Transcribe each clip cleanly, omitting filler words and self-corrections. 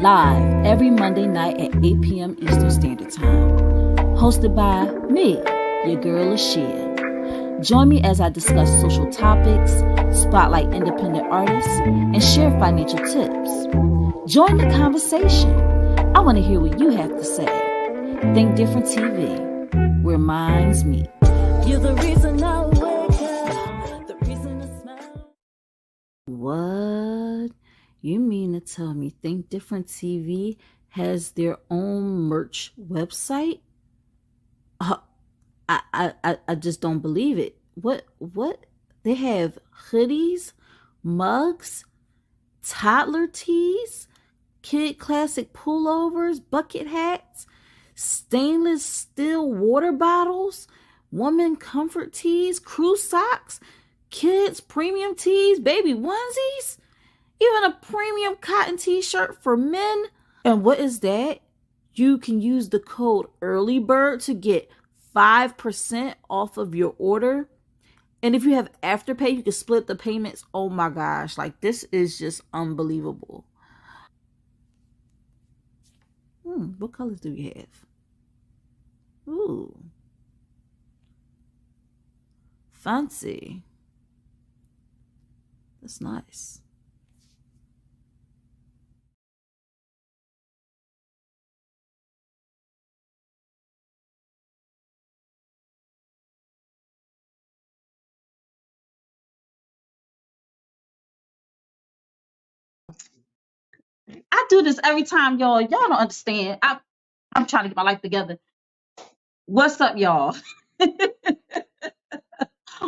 live every Monday night at 8 p.m. Eastern Standard Time. Hosted by me, your girl LaShia. Join me as I discuss social topics, spotlight independent artists, and share financial tips. Join the conversation. I want to hear what you have to say. Think Different TV, where minds meet. You're the reason I wake up, the reason I smile. What? You mean to tell me Think Different TV has their own merch website? I just don't believe it. What? They have hoodies, mugs, toddler tees, kid classic pullovers, bucket hats, stainless steel water bottles, woman comfort tees, crew socks, kids premium tees, baby onesies, even a premium cotton t-shirt for men. And what is that? You can use the code EARLYBIRD to get 5% off of your order. And if you have Afterpay, you can split the payments. Oh my gosh, like this is just unbelievable. What colors do we have? Ooh. Fancy. That's nice. I do this every time, y'all. Y'all don't understand. I'm trying to get my life together. What's up, y'all?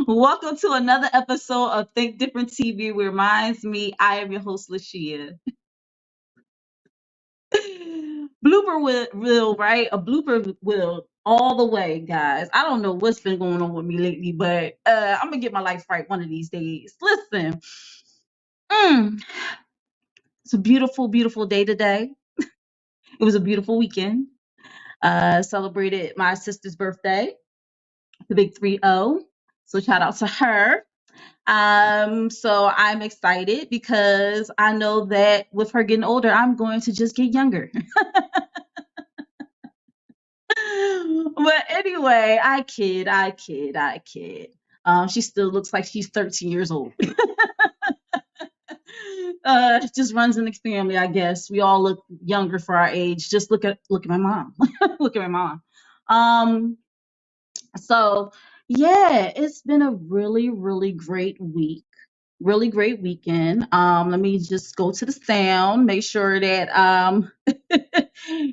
Welcome to another episode of Think Different TV, where minds meet. I am your host, LaShia. Blooper will, right? A blooper will all the way, guys. I don't know what's been going on with me lately, but I'm gonna get my life right one of these days. Listen, it's a beautiful, beautiful day today. It was a beautiful weekend. Celebrated my sister's birthday, the big 3-0. So shout out to her. So I'm excited because I know that with her getting older, I'm going to just get younger. But anyway, I kid. She still looks like she's 13 years old. Just runs in the family, I guess. We all look younger for our age. Just look at my mom. Look at my mom. So yeah, it's been a really, really great week. Really great weekend. Let me just go to the sound, make sure that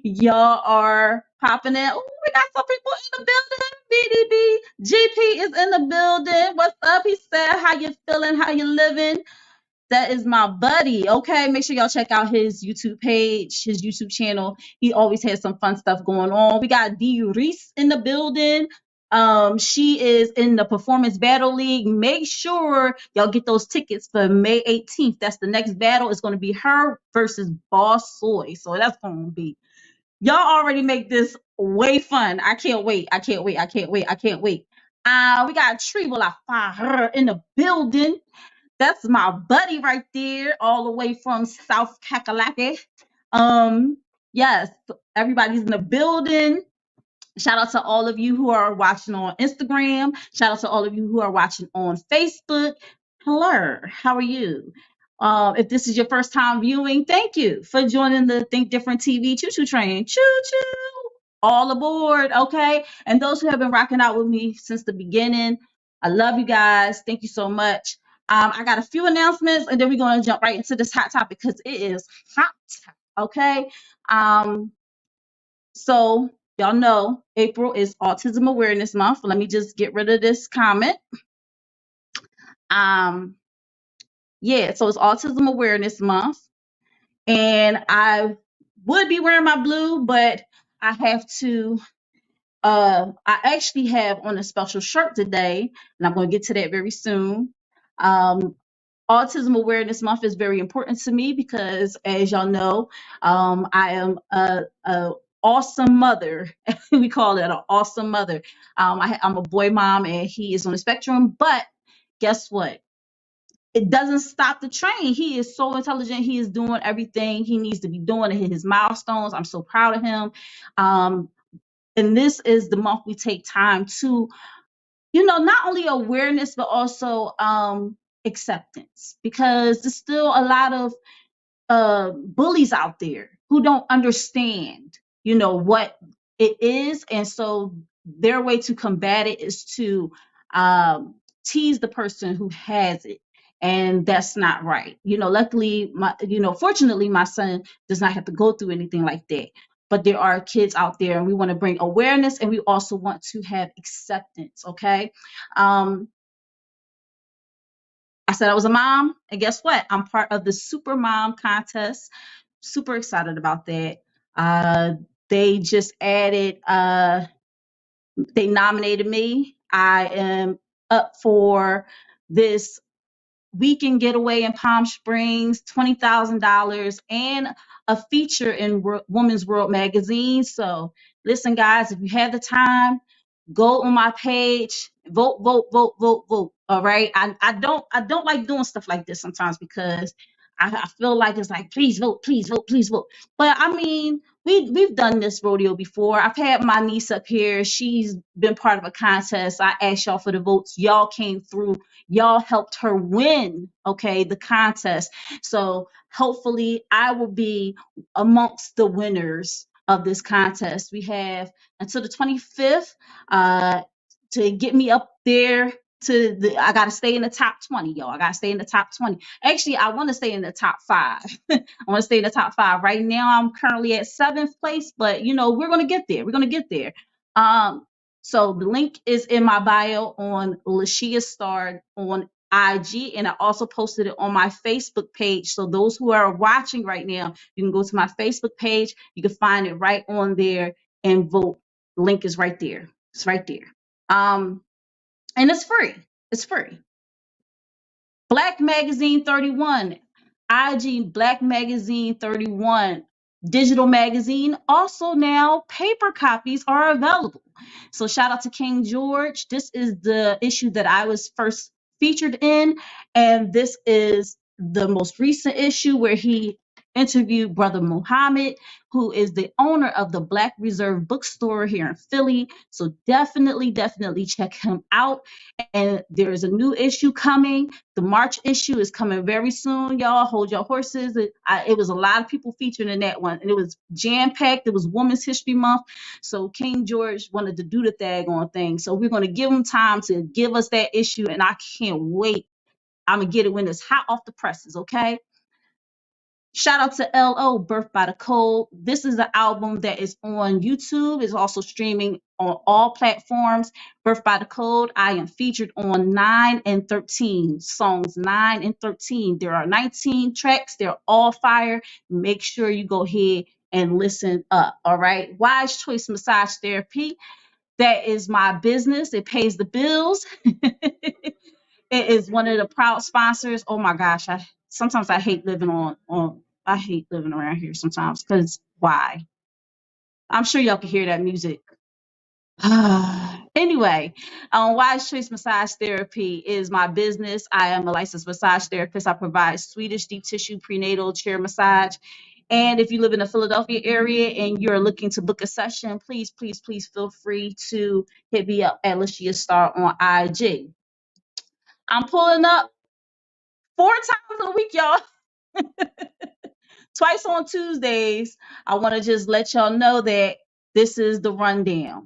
y'all are popping in. Oh, we got some people in the building. BDB GP is in the building. What's up? He said, how you feeling? How you living? That is my buddy. Okay, make sure y'all check out his YouTube page, his YouTube channel. He always has some fun stuff going on. We got D Reese in the building. She is in the Performance Battle League. Make sure y'all get those tickets for May 18th. That's the next battle. It's going to be her versus Boss Soy. So that's going to be, y'all already make this way fun. I can't wait. We got Tree I find her in the building. That's my buddy right there, all the way from South Kakalaki. Yes, everybody's in the building. Shout out to all of you who are watching on Instagram. Shout out to all of you who are watching on Facebook. Hello, how are you? If this is your first time viewing, thank you for joining the Think Different TV choo-choo train. Choo-choo! All aboard, okay? And those who have been rocking out with me since the beginning, I love you guys. Thank you so much. I got a few announcements, and then we're going to jump right into this hot topic because it is hot, okay? So y'all know April is Autism Awareness Month. Let me just get rid of this comment. Yeah, so it's Autism Awareness Month, and I would be wearing my blue, but I have to. I actually have on a special shirt today, and I'm going to get to that very soon. Autism Awareness Month is very important to me because, as y'all know, I am a awesome mother. We call it an awesome mother. I'm a boy mom, and he is on the spectrum. But guess what? it doesn't stop the train. He is so intelligent. He is doing everything he needs to be doing to hit his milestones. I'm so proud of him. Um, and this is the month we take time to, not only awareness, but also acceptance, because there's still a lot of bullies out there who don't understand, what it is. And so their way to combat it is to tease the person who has it. And that's not right. Luckily, fortunately, my son does not have to go through anything like that. But there are kids out there, and we want to bring awareness, and we also want to have acceptance. Okay. I said I was a mom, and guess what? I'm part of the Super Mom contest. Super excited about that. Uh, they just added, they nominated me. I am up for this weekend getaway in Palm Springs, $20,000, and a feature in Women's World magazine. So, listen, guys, if you have the time, go on my page, vote, vote, vote, vote, vote. All right. I don't like doing stuff like this sometimes, because I feel like it's like, please vote, please vote, please vote. But I mean, we've done this rodeo before. I've had my niece up here. She's been part of a contest. I asked y'all for the votes. Y'all came through. Y'all helped her win, okay, the contest. So hopefully I will be amongst the winners of this contest. We have until the 25th to get me up there. I gotta stay in the top 20, y'all. I gotta stay in the top 20. Actually, I want to stay in the top 5. I want to stay in the top 5. Right now, I'm currently at 7th place, but we're gonna get there. We're gonna get there. So the link is in my bio on LaShia Star on IG, and I also posted it on my Facebook page. So those who are watching right now, you can go to my Facebook page. You can find it right on there and vote. The link is right there. It's right there. And it's free. It's free. Black Magazine 31, IG Black Magazine 31, digital magazine. Also now paper copies are available. So shout out to King George. This is the issue that I was first featured in, and this is the most recent issue where he interviewed Brother Muhammad, who is the owner of the Black Reserve bookstore here in Philly. So definitely check him out. And there is a new issue coming. The March issue is coming very soon, y'all. Hold your horses. It was a lot of people featured in that one, and it was jam-packed. It was Women's History Month. So King George wanted to do the daggone thing. So we're going to give him time to give us that issue, and I can't wait. I'm going to get it when it's hot off the presses, okay? Shout out to LO, Birth by the Code. This is an album that is on YouTube. It's also streaming on all platforms. Birth by the Code. I am featured on 9 and 13. Songs 9 and 13. There are 19 tracks. They're all fire. Make sure you go ahead and listen up. All right. Wise Choice Massage Therapy. That is my business. It pays the bills. It is one of the proud sponsors. Oh my gosh, sometimes I hate living I hate living around here sometimes, because why? I'm sure y'all can hear that music. Anyway, Wise Choice Massage Therapy is my business. I am a licensed massage therapist. I provide Swedish deep tissue prenatal chair massage. And if you live in the Philadelphia area and you're looking to book a session, please feel free to hit me up at LaShia Star on IG. I'm pulling up 4 times a week, y'all. Twice on Tuesdays. I want to just let y'all know that this is the rundown.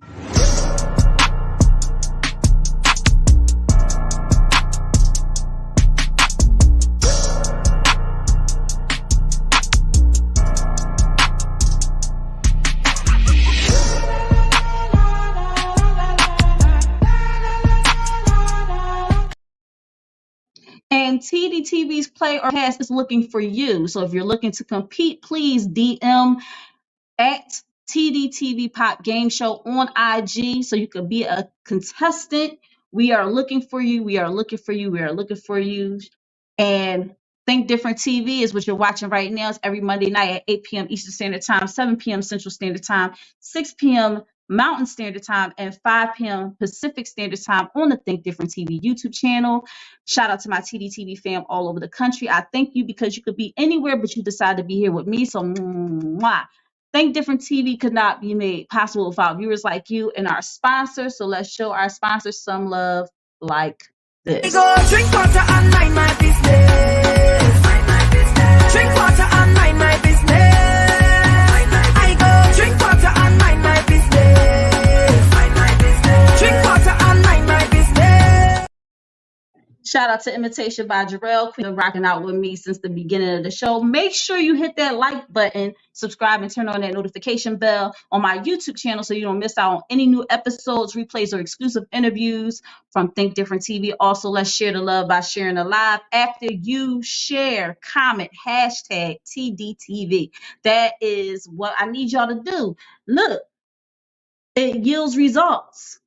And Tdtv's Play or Pass is looking for you. So if you're looking to compete, please DM at Tdtv Pop Game Show on IG so you can be a contestant. We are looking for you. We are looking for you. We are looking for you. And Think Different TV is what you're watching right now. It's every Monday night at 8 p.m. Eastern Standard Time, 7 p.m. Central Standard Time, 6 p.m. Mountain Standard Time and 5 p.m. Pacific Standard Time on the Think Different TV YouTube channel. Shout out to my Tdtv fam all over the country. I thank you because you could be anywhere, but you decided to be here with me. So, mwah. Think Different TV could not be made possible without viewers like you and our sponsors. So let's show our sponsors some love like this. Go drink water and mind my business. Drink water and mind my business. I go drink water and mind my business. Drink water and mind my business. Shout out to Imitation by Jarrell, Queen, rocking out with me since the beginning of the show. Make sure you hit that like button, subscribe, and turn on that notification bell on my YouTube channel so you don't miss out on any new episodes, replays, or exclusive interviews from Think Different TV. Also, let's share the love by sharing the live. After you share, comment, hashtag Tdtv. That is what I need y'all to do. Look, it yields results.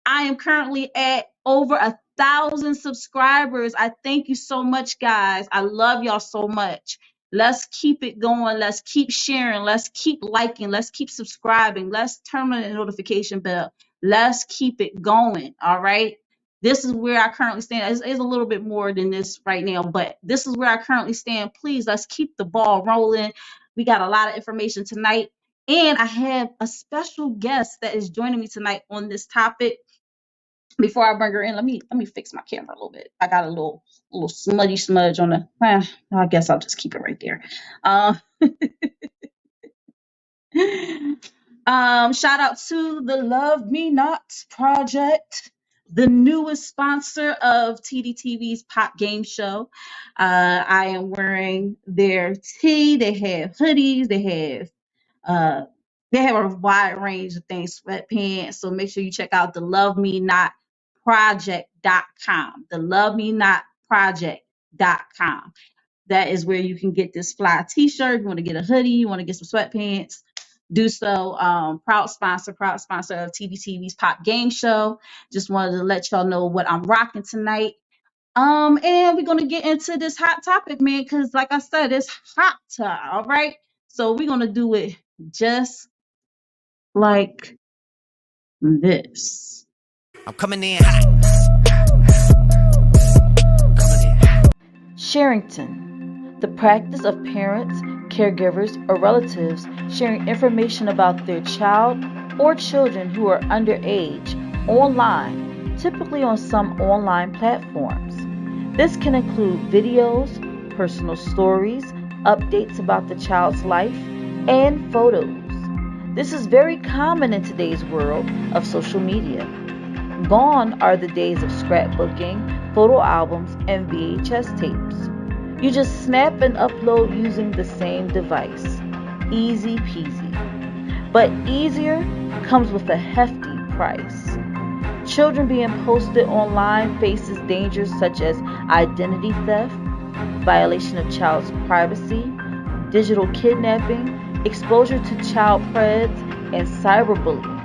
I am currently at over 1,000 subscribers. I thank you so much, guys. I love y'all so much. Let's keep it going. Let's keep sharing. Let's keep liking. Let's keep subscribing. Let's turn on the notification bell. Let's keep it going. All right. This is where I currently stand. It's a little bit more than this right now, but this is where I currently stand. Please, let's keep the ball rolling. We got a lot of information tonight. And I have a special guest that is joining me tonight on this topic. Before I bring her in, let me fix my camera a little bit. I got a little smudgy smudge on the. I guess I'll just keep it right there. Shout out to the Love Me Not Project, the newest sponsor of Tdtv's Pop Game Show. I am wearing their tee. They have hoodies. They have a wide range of things, sweatpants. So make sure you check out the Love Me Not Project.com. The Love Me Not Project.com. That is where you can get this fly t-shirt. You want to get a hoodie, you want to get some sweatpants, do so. Proud sponsor of Tdtv's Pop Game Show. Just wanted to let y'all know what I'm rocking tonight. And we're gonna get into this hot topic, man, because like I said, it's hot. All right. So we're gonna do it just like this. I'm coming in hot. Sharrington, the practice of parents, caregivers, or relatives sharing information about their child or children who are underage online, typically on some online platforms. This can include videos, personal stories, updates about the child's life, and photos. This is very common in today's world of social media. Gone are the days of scrapbooking, photo albums, and VHS tapes. You just snap and upload using the same device. Easy peasy. But easier comes with a hefty price. Children being posted online faces dangers such as identity theft, violation of child's privacy, digital kidnapping, exposure to child preds, and cyberbullying.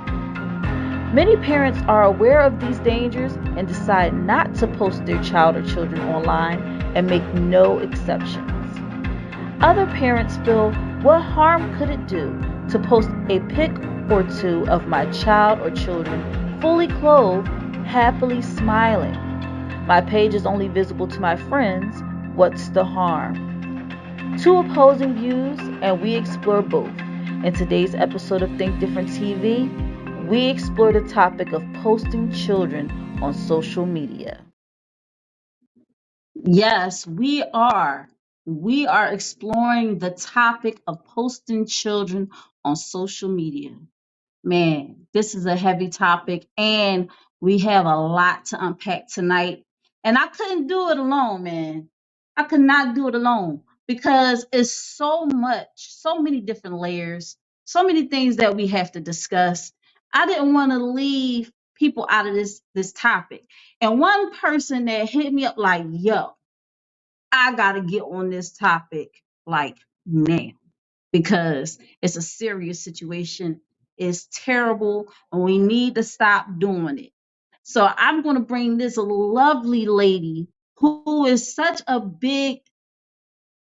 Many parents are aware of these dangers and decide not to post their child or children online and make no exceptions. Other parents feel, what harm could it do to post a pic or two of my child or children fully clothed, happily smiling? My page is only visible to my friends. What's the harm? Two opposing views, and we explore both. In today's episode of Think Different TV, we explore the topic of posting children on social media. Yes, we are. We are exploring the topic of posting children on social media. Man, this is a heavy topic, and we have a lot to unpack tonight. And I couldn't do it alone, man. I could not do it alone because it's so much, so many different layers, so many things that we have to discuss. I didn't want to leave people out of this topic. And one person that hit me up like, yo, I got to get on this topic like now because it's a serious situation. It's terrible and we need to stop doing it. So I'm going to bring this lovely lady who is such a big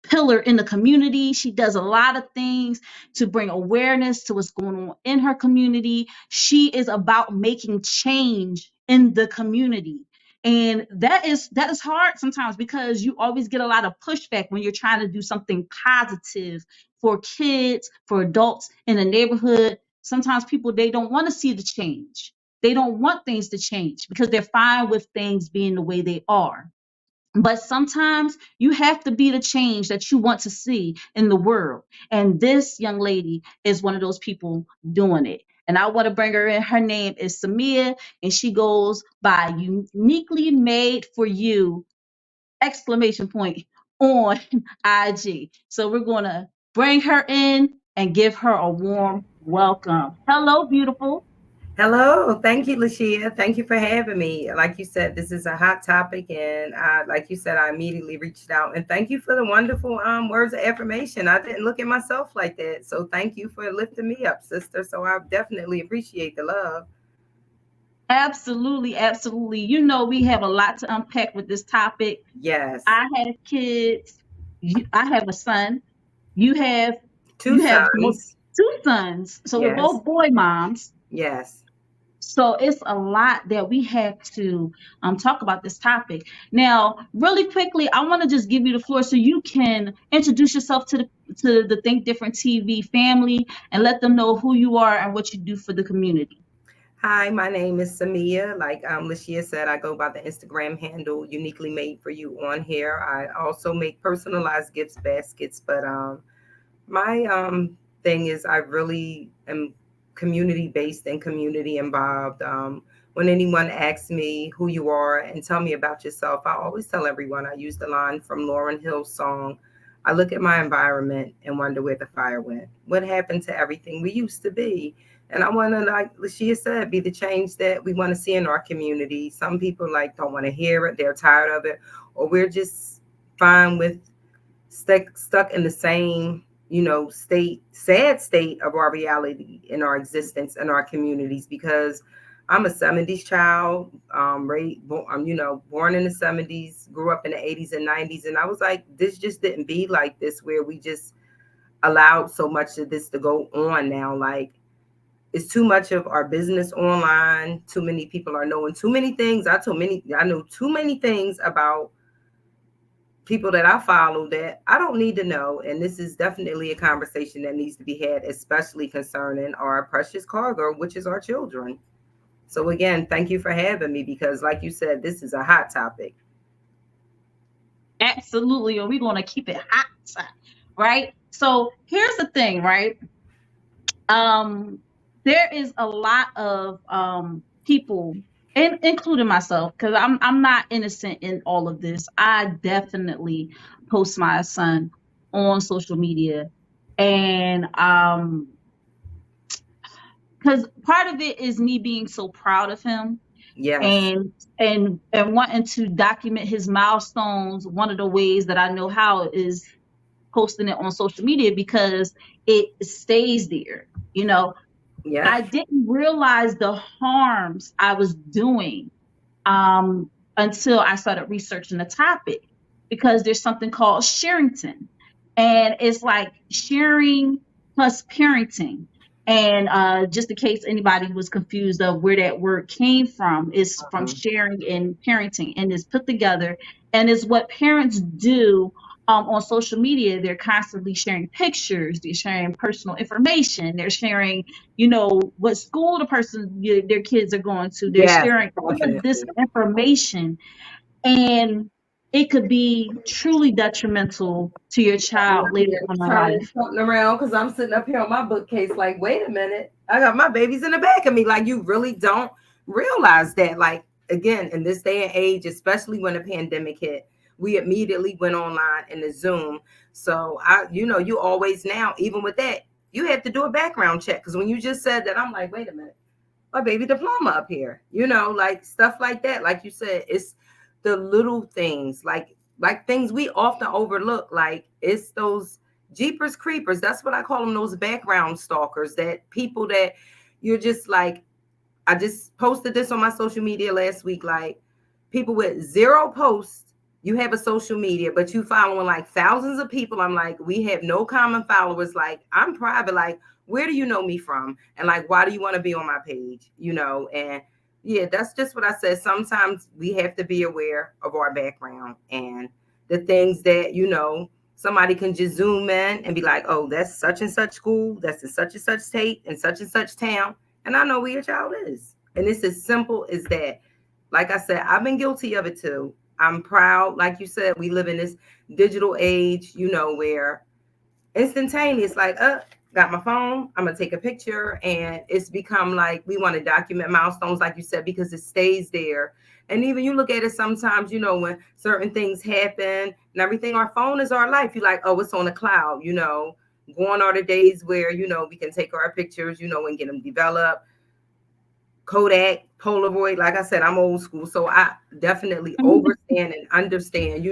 pillar in the community. She does a lot of things to bring awareness to what's going on in her community. She is about making change in the community. And that is hard sometimes because you always get a lot of pushback when you're trying to do something positive for kids, for adults in the neighborhood. Sometimes people, they don't want to see the change. They don't want things to change because they're fine with things being the way they are. But sometimes you have to be the change that you want to see in the world. And this young lady is one of those people doing it. And I want to bring her in. Her name is Samia, and she goes by Uniquely Made for You, exclamation point, on IG. So we're going to bring her in and give her a warm welcome. Hello, beautiful. Hello, thank you, LaShia. Thank you for having me. Like you said, this is a hot topic, and like you said, I immediately reached out. And thank you for the wonderful words of affirmation. I didn't look at myself like that, so thank you for lifting me up, sister. So I definitely appreciate the love. Absolutely, absolutely. You know, we have a lot to unpack with this topic. Yes, I have kids. I have a son. You have two you have sons. two sons. So we're Yes, both boy moms. yes. So it's a lot that we have to talk about this topic. Now, really quickly, I want to just give you the floor so you can introduce yourself to the Think Different TV family and let them know who you are and what you do for the community. Hi, my name is Samia. Like LaShia said, I go by the Instagram handle Uniquely Made for You on here. I also make personalized gifts baskets, but my thing is I really am community based and community involved. When anyone asks me who you are and tell me about yourself, I always tell everyone I use the line from Lauryn Hill's song. I look at my environment and wonder where the fire went. What happened to everything we used to be? And I want to, like LaShia said, be the change that we want to see in our community. Some people like don't want to hear it; they're tired of it, or we're just fine with stuck in the same sad state of our reality in our existence in our communities. Because I'm a 70s child, born in the 70s, grew up in the 80s and 90s, and I was like, this just didn't be like this, where we just allowed so much of this to go on now. Like, it's too much of our business online. Too many people are knowing too many things. I know too many things about people that I follow that I don't need to know. And this is definitely a conversation that needs to be had, especially concerning our precious cargo, which is our children. So again, thank you for having me, because like you said, this is a hot topic. Absolutely, or we're going to keep it hot, right? So here's the thing, right? Um, there is a lot of people, and including myself, because I'm not innocent in all of this. I definitely post my son on social media, and because part of it is me being so proud of him Yes. and wanting to document his milestones. One of the ways that I know how is posting it on social media because it stays there. You know, Yeah. I didn't realize the harms I was doing until I started researching the topic, because there's something called Sharrington, and it's like sharing plus parenting. And just in case anybody was confused of where that word came from, is from Uh-huh. sharing and parenting, and it's put together, and it's what parents do on social media. They're constantly sharing pictures, they're sharing personal information, they're sharing, what school their kids are going to. They're Yes, sharing all of this definitely. information, and it could be truly detrimental to your I'm child up later here on in turning life. something around because I'm sitting up here on my bookcase like, wait a minute, I got my babies in the back of me. Like, you really don't realize that. Like, again, in this day and age, especially when the pandemic hit, we immediately went online in the Zoom. So you always now, even with that, you have to do a background check. Because when you just said that, I'm like, wait a minute, my baby diploma up here, like stuff like that. Like you said, it's the little things, like things we often overlook. Like, it's those jeepers creepers. That's what I call them, those background stalkers, that people that you're just like, I just posted this on my social media last week, like people with zero posts you have a social media, but you following like thousands of people. I'm like, we have no common followers. Like, I'm private. Like, where do you know me from? And like, why do you want to be on my page? And yeah, that's just what I said. Sometimes we have to be aware of our background and the things that, somebody can just zoom in and be like, oh, that's such and such school. That's in such and such state and such town. And I know where your child is. And it's as simple as that. Like I said, I've been guilty of it too. I'm proud. Like you said, we live in this digital age, where instantaneous, like, got my phone, I'm going to take a picture. And it's become like we want to document milestones, like you said, because it stays there. And even you look at it sometimes, when certain things happen and everything, our phone is our life. You're like, oh, it's on the cloud, Gone are the days where, we can take our pictures, and get them developed. Kodak, Polaroid. Like I said, I'm old school, so I definitely overstand and understand,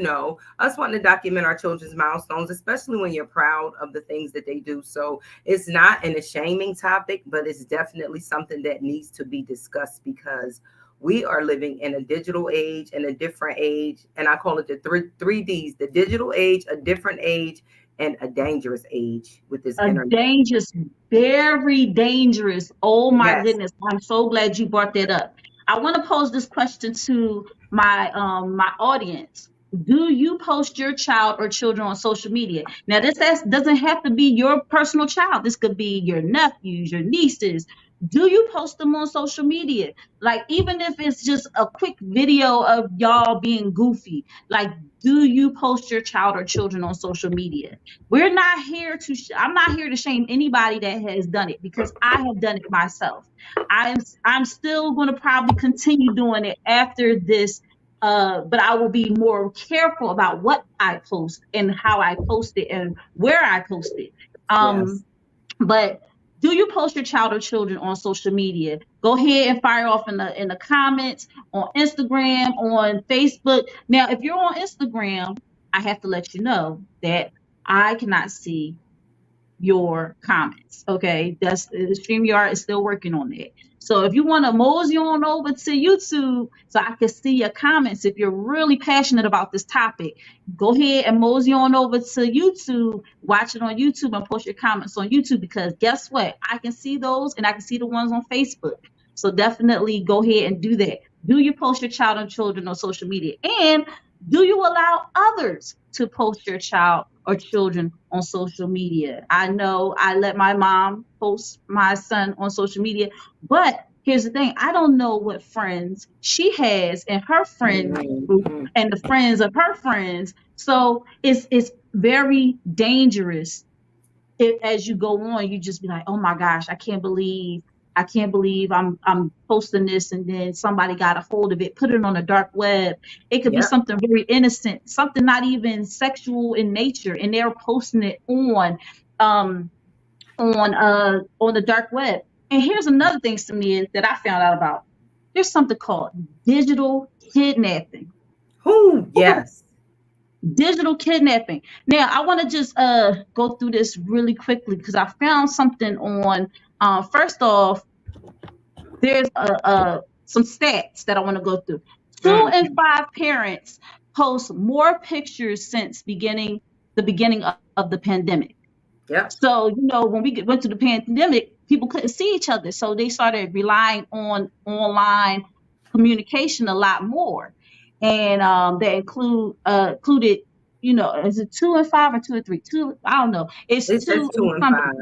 us wanting to document our children's milestones, especially when you're proud of the things that they do. So it's not an shaming topic, but it's definitely something that needs to be discussed because we are living in a digital age and a different age. And I call it the three Ds, the digital age, a different age, and a dangerous age with this internet. Dangerous, very dangerous. Oh my Yes. goodness. I'm so glad you brought that up. I want to pose this question to my audience. Do you post your child or children on social media? Now, doesn't have to be your personal child. This could be your nephews, your nieces. Do you post them on social media? Like, even if it's just a quick video of y'all being goofy, like, do you post your child or children on social media? We're not here to, I'm not here to shame anybody that has done it because I have done it myself. I'm still going to probably continue doing it after this, but I will be more careful about what I post and how I post it and where I post it. Yes. But do you post your child or children on social media? Go ahead and fire off in the comments on Instagram, on Facebook. Now, if you're on Instagram, I have to let you know that I cannot see your comments. Okay, that's the StreamYard is still working on that. So if you want to mosey on over to YouTube so I can see your comments, if you're really passionate about this topic, go ahead and mosey on over to YouTube, watch it on YouTube and post your comments on YouTube because guess what? I can see those and I can see the ones on Facebook. So definitely go ahead and do that. Do you post your child and children on social media? And do you allow others to post your child or children on social media? I know I let my mom post my son on social media, but here's the thing. I don't know what friends she has in her friend group and the friends of her friends. So it's very dangerous. As you go on, you just be like, oh my gosh, I can't believe I'm posting this, and then somebody got a hold of it, put it on the dark web. It could be something very innocent, something not even sexual in nature, and they're posting it on the dark web. And here's another thing, Samia, that I found out about. There's something called digital kidnapping. Oh, yes. Digital kidnapping. Now, I want to just go through this really quickly because I found something on. First off, there's some stats that I want to go through. 2 in 5 parents post more pictures since the beginning of the pandemic. Yeah. So, when we went through the pandemic, people couldn't see each other. So they started relying on online communication a lot more. And that included, is it 2 and 5 or 2 and 3? 2, I don't know. It's 2 2 and 5.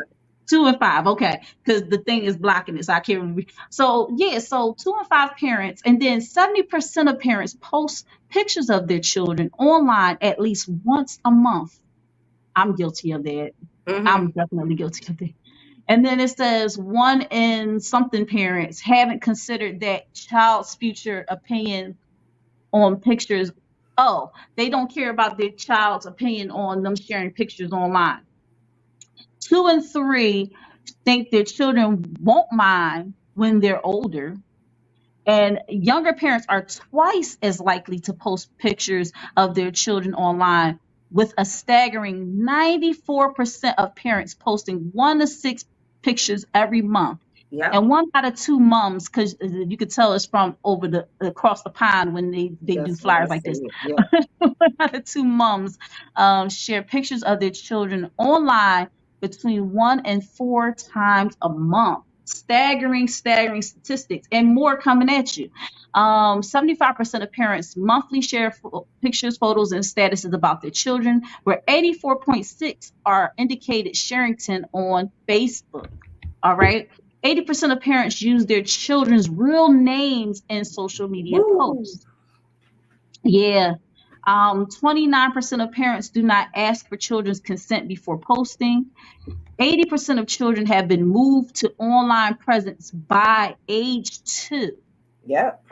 2 and 5, okay, because the thing is blocking it, so I can't remember. So yeah, so 2 and 5 parents, and then 70% of parents post pictures of their children online at least once a month. I'm guilty of that. I'm definitely guilty of that. And then it says 1 in something parents haven't considered that child's future opinion on pictures. Oh, they don't care about their child's opinion on them sharing pictures online. 2 and 3 think their children won't mind when they're older. And younger parents are twice as likely to post pictures of their children online, with a staggering 94% of parents posting 1 to 6 pictures every month. Yep. And 1 out of 2 moms, because you could tell it's from across the pond when they do That's what I flyers like this. said. Yeah. 1 out of 2 moms share pictures of their children online between 1 and 4 times a month. Staggering statistics, and more coming at you. 75% of parents monthly share pictures, photos, and statuses about their children, where 84.6 are indicated Sharrington on Facebook. All right. 80% of parents use their children's real names in social media Woo. posts. Yeah. 29% of parents do not ask for children's consent before posting. 80% of children have been moved to online presence by age 2. Yep.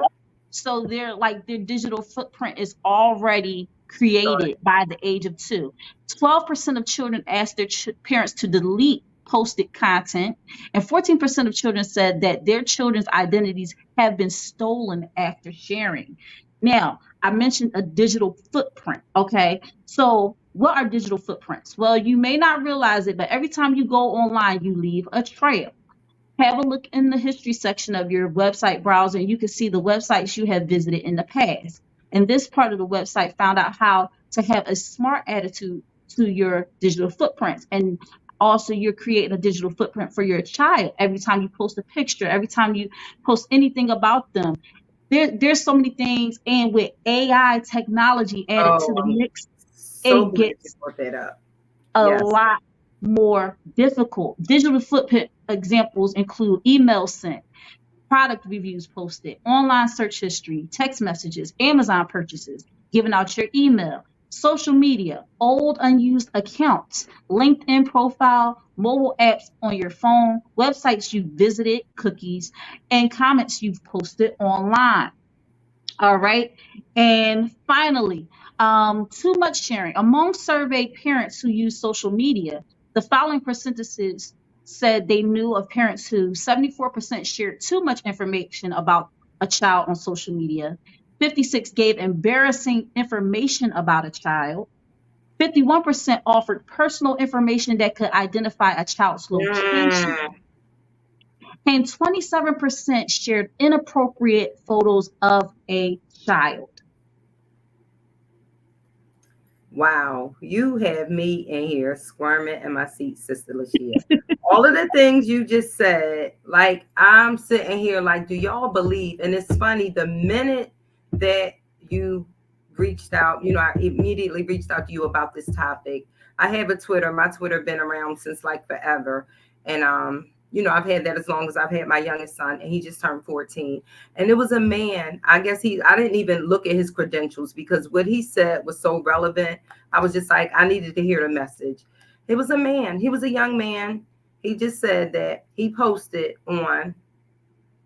So their digital footprint is already Started. created by the age of 2. 12% of children ask their parents to delete posted content, and 14% of children said that their children's identities have been stolen after sharing. Now, I mentioned a digital footprint. Okay, so what are digital footprints? Well, you may not realize it, but every time you go online, you leave a trail. Have a look in the history section of your website browser, and you can see the websites you have visited in the past. And this part of the website found out how to have a smart attitude to your digital footprints. And also, you're creating a digital footprint for your child every time you post a picture, every time you post anything about them. There's so many things, and with AI technology added to Oh, the I'm mix, so it glad you gets brought that up. a Yes. lot more difficult. Digital footprint examples include email sent, product reviews posted, online search history, text messages, Amazon purchases, giving out your email, social media, old unused accounts, LinkedIn profile, mobile apps on your phone, websites you visited, cookies, and comments you've posted online. All right. And finally, too much sharing. Among surveyed parents who use social media, the following percentages said they knew of parents who 74% shared too much information about a child on social media, 56 gave embarrassing information about a child, 51% offered personal information that could identify a child's location, Mm. and 27% shared inappropriate photos of a child. Wow, you have me in here squirming in my seat, Sister LaShia. All of the things you just said, like I'm sitting here like, do y'all believe? And it's funny, the minute that you reached out, I immediately reached out to you about this topic. I have a Twitter. My Twitter been around since like forever. And I've had that as long as I've had my youngest son, and he just turned 14. And it was a man. I didn't even look at his credentials because what he said was so relevant. I was just like, I needed to hear the message. It was a man. He was a young man. He just said that he posted on,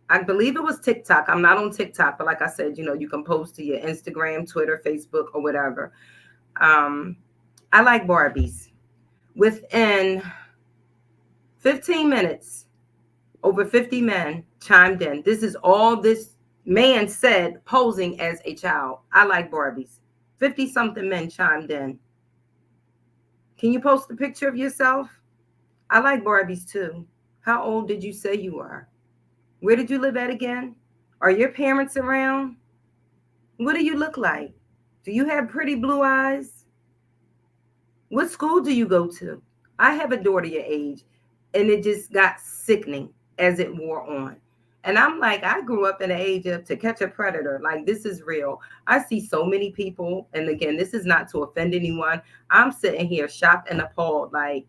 I believe it was TikTok. I'm not on TikTok, but like I said, you can post to your Instagram, Twitter, Facebook, or whatever. I like Barbies. Within 15 minutes, over 50 men chimed in. This is all this man said posing as a child. I like Barbies. 50 something men chimed in. Can you post a picture of yourself? I like Barbies too. How old did you say you were? Where did you live at again? Are your parents around? What do you look like? Do you have pretty blue eyes? What school do you go to? I have a daughter your age, and it just got sickening as it wore on. And I'm like, I grew up in the age of To Catch a Predator. Like, this is real. I see so many people, and again, this is not to offend anyone. I'm sitting here shocked and appalled, like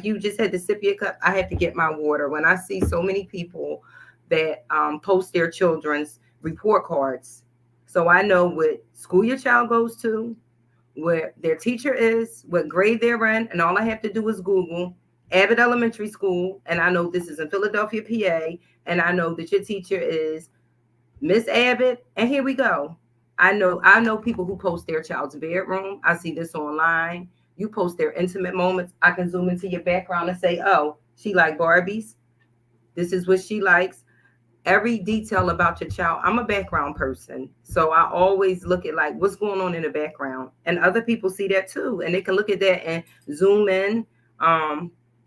you just had to sip your cup. I had to get my water when I see so many people that post their children's report cards. So I know what school your child goes to, where their teacher is, what grade they're in, and all I have to do is Google Abbott Elementary School, and I know this is in Philadelphia, PA, and I know that your teacher is Miss Abbott, and here we go. I know people who post their child's bedroom. I see this online. You post their intimate moments. I can zoom into your background and say, oh, she like Barbies. This is what she likes. Every detail about your child. I'm a background person, so I always look at like what's going on in the background, and other people see that too, and they can look at that and zoom in.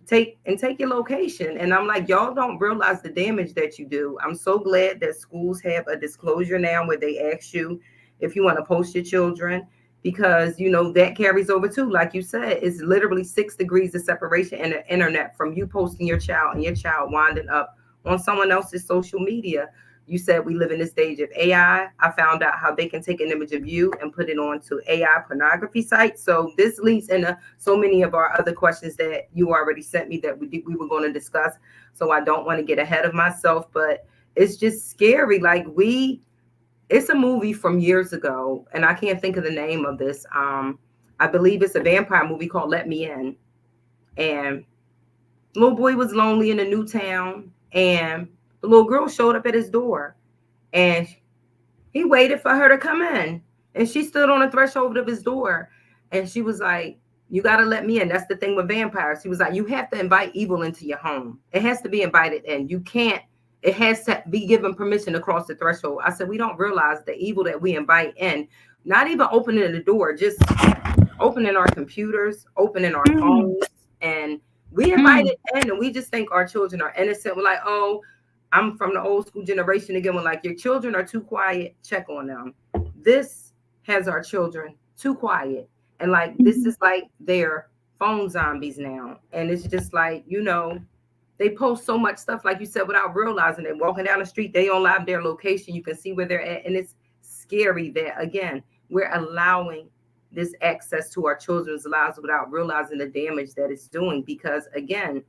take your location. And I'm like, y'all don't realize the damage that you do. I'm so glad that schools have a disclosure now where they ask you if you want to post your children, because you know that carries over too. Like you said, it's literally 6 degrees of separation in the internet from you posting your child and your child winding up on someone else's social media. You said we live in this stage of AI. I found out how they can take an image of you and put it onto AI pornography sites. So this leads into so many of our other questions that you already sent me that we were going to discuss. So I don't want to get ahead of myself, but it's just scary. Like it's a movie from years ago, and I can't think of the name of this. I believe it's a vampire movie called Let Me In. And little boy was lonely in a new town, and the little girl showed up at his door, and he waited for her to come in, and she stood on the threshold of his door, and she was like, you got to let me in. That's the thing with vampires. He was like, you have to invite evil into your home. It has to be invited in. You can't, it has to be given permission to cross the threshold. I said, we don't realize the evil that we invite in, not even opening the door, just opening our computers, opening our phones, and we invite it in, and we just think our children are innocent. We're like, oh, I'm from the old school generation again. We're like, your children are too quiet. Check on them. This has our children too quiet. And like, this is like their phone zombies now. And it's just like, you know, they post so much stuff, like you said, without realizing it. Walking down the street, they don't live their location. You can see where they're at. And it's scary that, again, we're allowing this access to our children's lives without realizing the damage that it's doing. Because, again,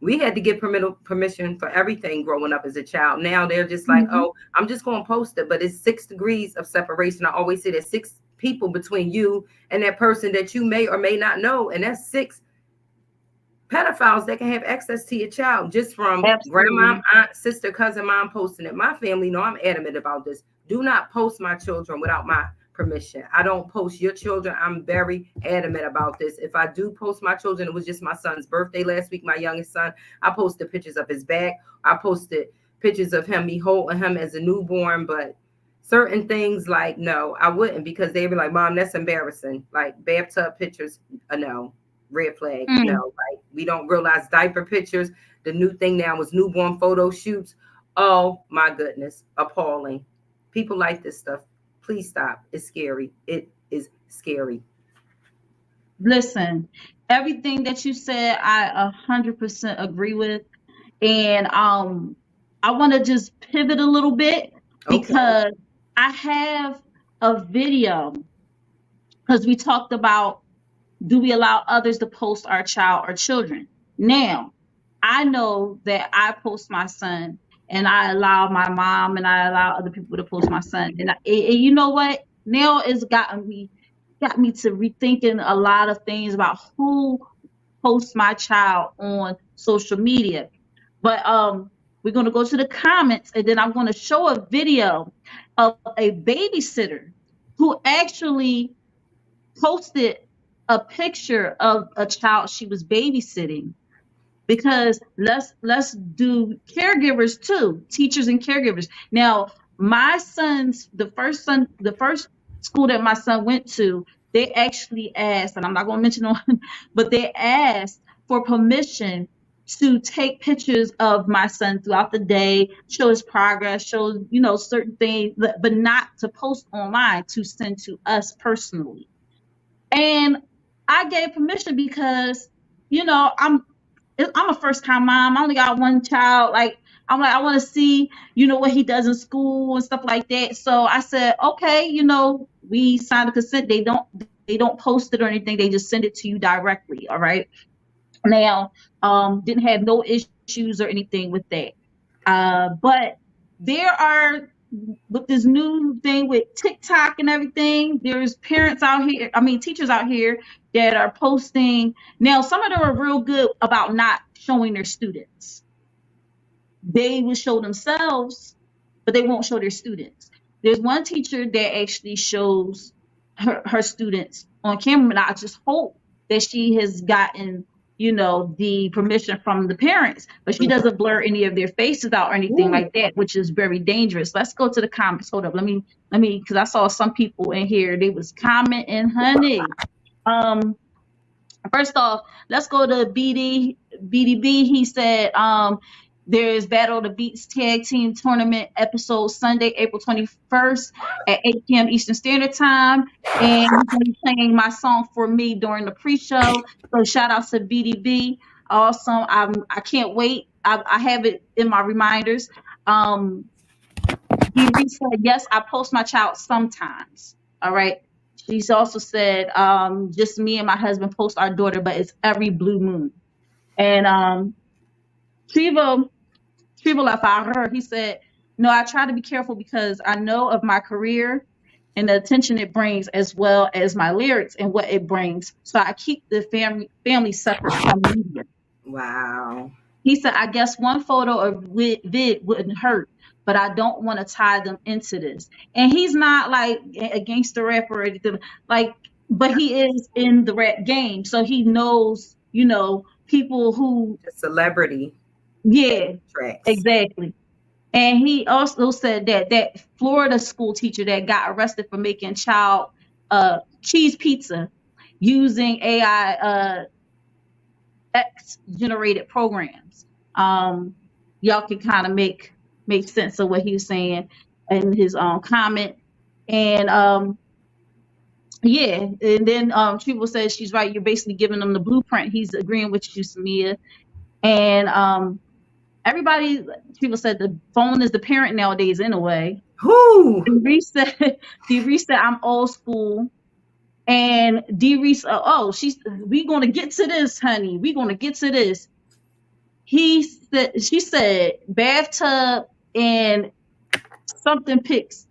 we had to get permission for everything growing up as a child. Now they're just like, oh, I'm just going to post it. But it's 6 degrees of separation. I always say there's 6 people between you and that person that you may or may not know. And that's 6 pedophiles that can have access to your child just from grandma, aunt, sister, cousin, mom posting it. My family know I'm adamant about this. Do not post my children without my permission. I don't post your children. I'm very adamant about this. If I do post my children, it was just my son's birthday last week, my youngest son. I posted pictures of his back. I posted pictures of him, me holding him as a newborn. But certain things, like, no, I wouldn't, because they be like, Mom, that's embarrassing. Like bathtub pictures, no. Red flag. No, like, we don't realize diaper pictures. The new thing now is newborn photo shoots. Oh my goodness, appalling. People like this stuff. Please stop. It's scary. It is scary. Listen, everything that you said, I 100% agree with. And I want to just pivot a little bit, because I have a video, because we talked about, do we allow others to post our child or children? Now, I know that I post my son, and I allow my mom and I allow other people to post my son. And you know what? Now it's got me to rethinking a lot of things about who posts my child on social media. But we're going to go to the comments, and then I'm going to show a video of a babysitter who actually posted a picture of a child she was babysitting. Because let's do caregivers too, teachers and caregivers. Now, my son's the first school that my son went to, they actually asked, and I'm not going to mention on, but they asked for permission to take pictures of my son throughout the day, show his progress, show, you know, certain things, but not to post online, to send to us personally. And I gave permission because, you know, I'm a first-time mom. I only got one child. Like, I'm like, I want to see, you know, what he does in school and stuff like that. So I said, okay, you know, we signed a consent. They don't post it or anything. They just send it to you directly. All right. Now, didn't have no issues or anything with that. But there are, with this new thing with TikTok and everything, there's parents out here, teachers out here that are posting. Now, some of them are real good about not showing their students. They will show themselves, but they won't show their students. There's one teacher that actually shows her students on camera, and I just hope that she has gotten, you know, the permission from the parents, but she doesn't blur any of their faces out or anything like that, which is very dangerous. Let's go to the comments. Hold up. Let me, because I saw some people in here, they was commenting, honey. First off, let's go to BDB. He said there's Battle of the Beats Tag Team Tournament episode Sunday, April 21st at 8 p.m. Eastern Standard Time. And he's going to be playing my song For Me during the pre-show. So shout out to BDB. Awesome. I can't wait. I have it in my reminders. Dee said, yes, I post my child sometimes. All right. She's also said, just me and my husband post our daughter, but it's every blue moon. And Trivo left out her. He said, no, I try to be careful because I know of my career and the attention it brings, as well as my lyrics and what it brings. So I keep the family separate from media. Wow. He said, I guess one photo of vid wouldn't hurt, but I don't want to tie them into this. And he's not like a gangster rapper or anything, like, but he is in the rap game. So he knows, people who. The celebrity. Yeah, tracks. Exactly. And he also said that Florida school teacher that got arrested for making child cheese pizza using AI X generated programs. Y'all can kind of make sense of what he was saying in his comment. And yeah, and then Triple says she's right. You're basically giving them the blueprint. He's agreeing with you, Samia. And everybody, people said the phone is the parent nowadays in a way. Who? D said I'm old school. And D said, we gonna get to this, honey. We gonna get to this. She said bathtub and something pics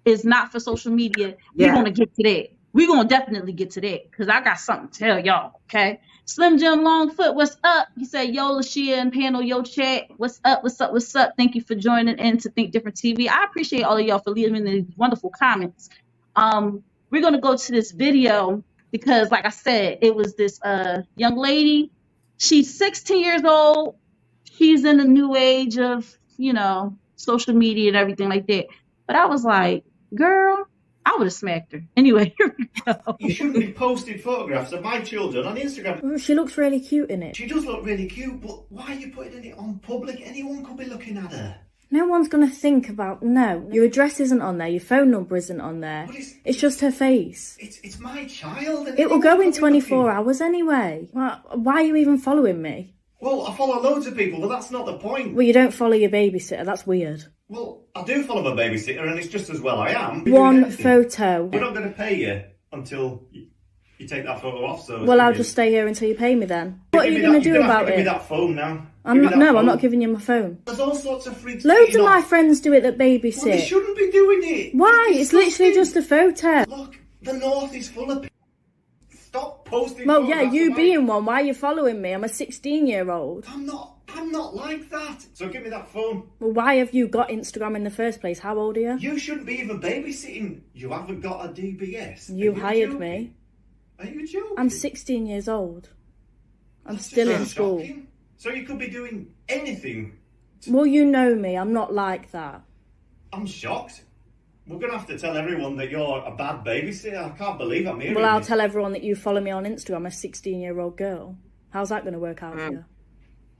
is not for social media. Yeah. We're gonna get to that. We're gonna definitely get to that because I got something to tell y'all. Okay. Slim Jim Longfoot, what's up? He said, yo, LaShia and panel, yo, chat. What's up? What's up? What's up? Thank you for joining in to Think Different TV. I appreciate all of y'all for leaving these wonderful comments. We're going to go to this video because, like I said, it was this young lady. She's 16 years old. She's in the new age of, social media and everything like that. But I was like, girl, I would have smacked her. Anyway, here we go. You shouldn't be posting photographs of my children on Instagram. She looks really cute in it. She does look really cute, but why are you putting it on public? Anyone could be looking at her. No one's going to think about, no, your address isn't on there, your phone number isn't on there. It's just her face. It's my child. It will go in 24 hours anyway. Why are you even following me? Well, I follow loads of people, but that's not the point. Well, you don't follow your babysitter, that's weird. Well, I do follow my babysitter, and it's just as well I am. One photo. We're not going to pay you until you take that photo off. So well, I'll just stay here until you pay me then. What are you going to do about it? Give me that phone now. I'm not giving you my phone. There's all sorts of freaks. Loads of my friends do it that babysit. Well, they shouldn't be doing it. Why? It's literally just a photo. Look, the north is full of. Stop posting. Well, yeah, you being one. Why are you following me? I'm a 16-year-old. I'm not like that. So give me that phone. Well, why have you got Instagram in the first place? How old are you? You shouldn't be even babysitting. You haven't got a DBS. You hired me. Are you joking? I'm 16 years old. I'm still in school. Shocking. So you could be doing anything. Well, you know me. I'm not like that. I'm shocked. We're going to have to tell everyone that you're a bad babysitter. I can't believe I'm hearing Well, I'll this. tell everyone that you follow me on Instagram, a 16-year-old girl. How's that going to work out for you?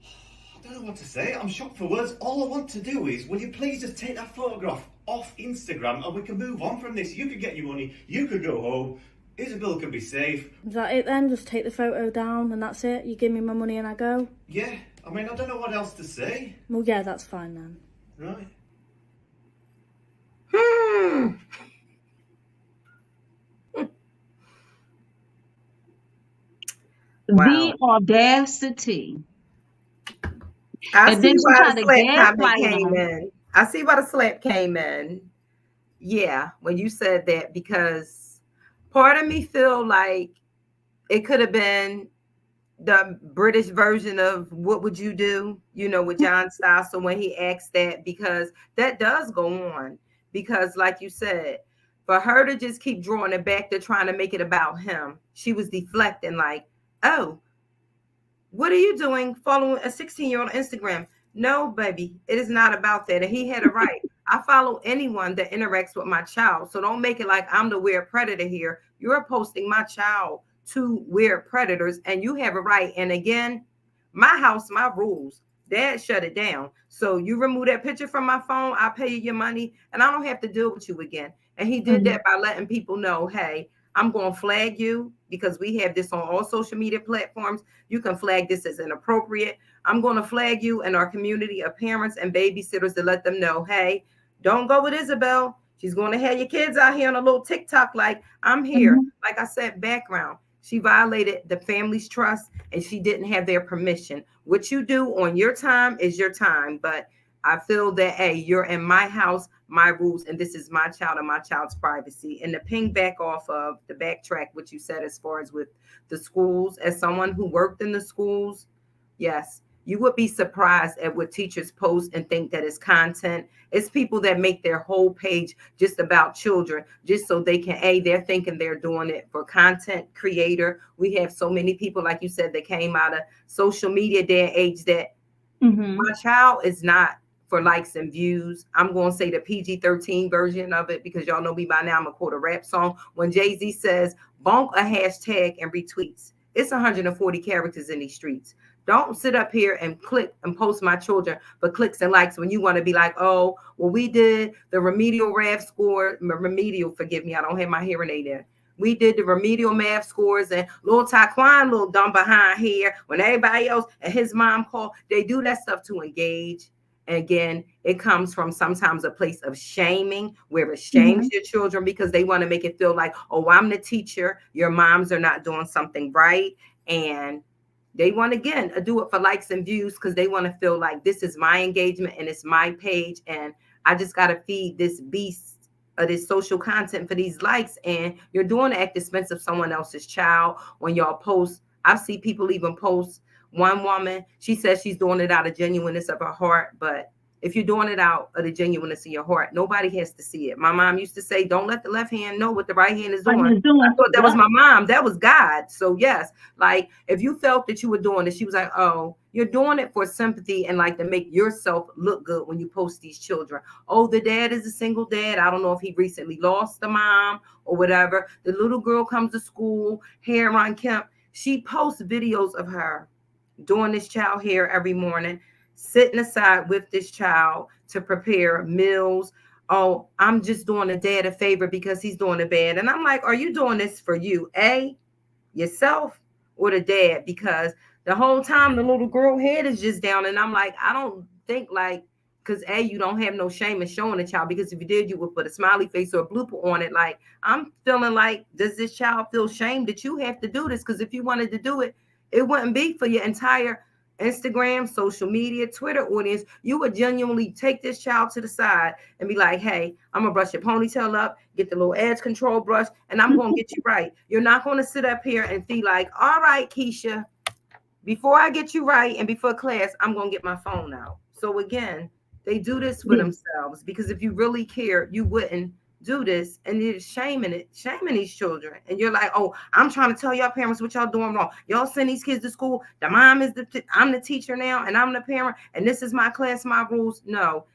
I don't know what to say. I'm shocked for words. All I want to do is, will you please just take that photograph off Instagram and we can move on from this. You could get your money. You could go home. Isabel can be safe. Is that it then? Just take the photo down and that's it? You give me my money and I go? Yeah. I mean, I don't know what else to say. Well, yeah, that's fine then. Right. Wow. The audacity. I see why the slap comment came in. I see why the slap came in. Yeah, when you said that, because part of me feel like it could have been the British version of what would you do, with John Stiles. So when he asked that, because that does go on, because like you said, for her to just keep drawing it back to trying to make it about him, she was deflecting like, oh, what are you doing following a 16-year-old on Instagram? No, baby, it is not about that. And he had a right. I follow anyone that interacts with my child. So don't make it like I'm the weird predator here. You're posting my child two weird predators, and you have a right. And again, my house, my rules. Dad shut it down. So you remove that picture from my phone, I'll pay you your money, and I don't have to deal with you again. And he did that by letting people know, hey, I'm going to flag you because we have this on all social media platforms. You can flag this as inappropriate. I'm going to flag you in our community of parents and babysitters to let them know, hey, don't go with Isabel. She's going to have your kids out here on a little TikTok like I'm here. Like I said, background. She violated the family's trust and she didn't have their permission. What you do on your time is your time. But I feel that, hey, you're in my house, my rules, and this is my child and my child's privacy. And to ping back off of the backtrack, what you said as far as with the schools, as someone who worked in the schools, yes, you would be surprised at what teachers post and think that is content. It's people that make their whole page just about children, just so they can, they're thinking they're doing it for content creator. We have so many people, like you said, that came out of social media day and age that my child is not for likes and views. I'm going to say the PG-13 version of it because y'all know me by now. I'm going to quote a rap song. When Jay-Z says, bonk a hashtag and retweets, it's 140 characters in these streets. Don't sit up here and click and post my children for clicks and likes when you want to be like, oh, well, we did the remedial forgive me, I don't have my hearing aid in. We did the remedial math scores and little Taquan, little dumb behind here, when everybody else and his mom called, they do that stuff to engage. And again, it comes from sometimes a place of shaming where it shames your children because they want to make it feel like, oh, I'm the teacher. Your moms are not doing something right. And they want, again, to do it for likes and views because they want to feel like this is my engagement and it's my page. And I just got to feed this beast of this social content for these likes. And you're doing it at the expense of someone else's child. When y'all post, I see people even post. One woman, she says she's doing it out of genuineness of her heart. But if you're doing it out of the genuineness of your heart, nobody has to see it. My mom used to say, don't let the left hand know what the right hand is doing. I thought that was my mom. That was God. So yes, like if you felt that you were doing it, she was like, oh, you're doing it for sympathy and like to make yourself look good when you post these children. Oh, the dad is a single dad. I don't know if he recently lost the mom or whatever. The little girl comes to school, hair on Kemp. She posts videos of her doing this child hair every morning, sitting aside with this child to prepare meals. Oh, I'm just doing the dad a favor because he's doing it bad. And I'm like, are you doing this for you, yourself, or the dad? Because the whole time the little girl head is just down. And I'm like, I don't think like, because you don't have no shame in showing a child, because if you did, you would put a smiley face or a blooper on it. Like, I'm feeling like, does this child feel shame that you have to do this? Because if you wanted to do it, it wouldn't be for your entire Instagram, social media, Twitter audience. You would genuinely take this child to the side and be like, hey, I'm going to brush your ponytail up, get the little edge control brush, and I'm going to get you right. You're not going to sit up here and be like, all right, Keisha, before I get you right and before class, I'm going to get my phone out. So again, they do this for themselves, because if you really care, you wouldn't do this. And you're shaming these children. And you're like, oh, I'm trying to tell y'all parents what y'all doing wrong. Y'all send these kids to school. The mom is I'm the teacher now, and I'm the parent, and this is my class, my rules. No,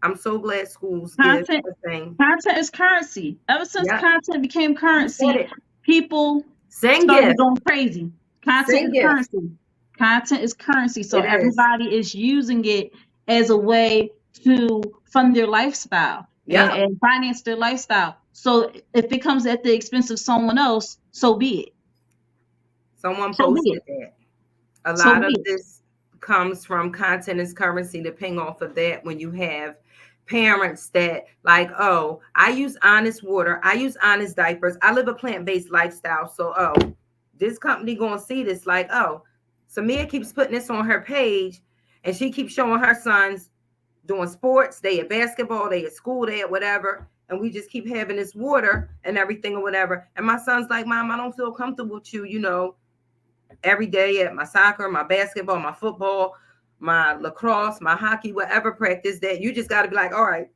I'm so glad schools give the thing. Content is currency. Ever since content became currency, people started going crazy. Content is currency. Content is currency. So everybody is using it as a way to fund their lifestyle and finance their lifestyle. So if it comes at the expense of someone else, so be it. Someone posted that. A lot of this comes from content is currency, to ping off of that. When you have parents that like, oh, I use honest water, I use honest diapers, I live a plant-based lifestyle. So, oh, this company going to see this like, oh, Samia keeps putting this on her page, and she keeps showing her sons doing sports, they at basketball, they at school, they at whatever, and we just keep having this water and everything or whatever. And my son's like, Mom, I don't feel comfortable with you, every day at my soccer, my basketball, my football, my lacrosse, my hockey, whatever practice, that you just got to be like, all right,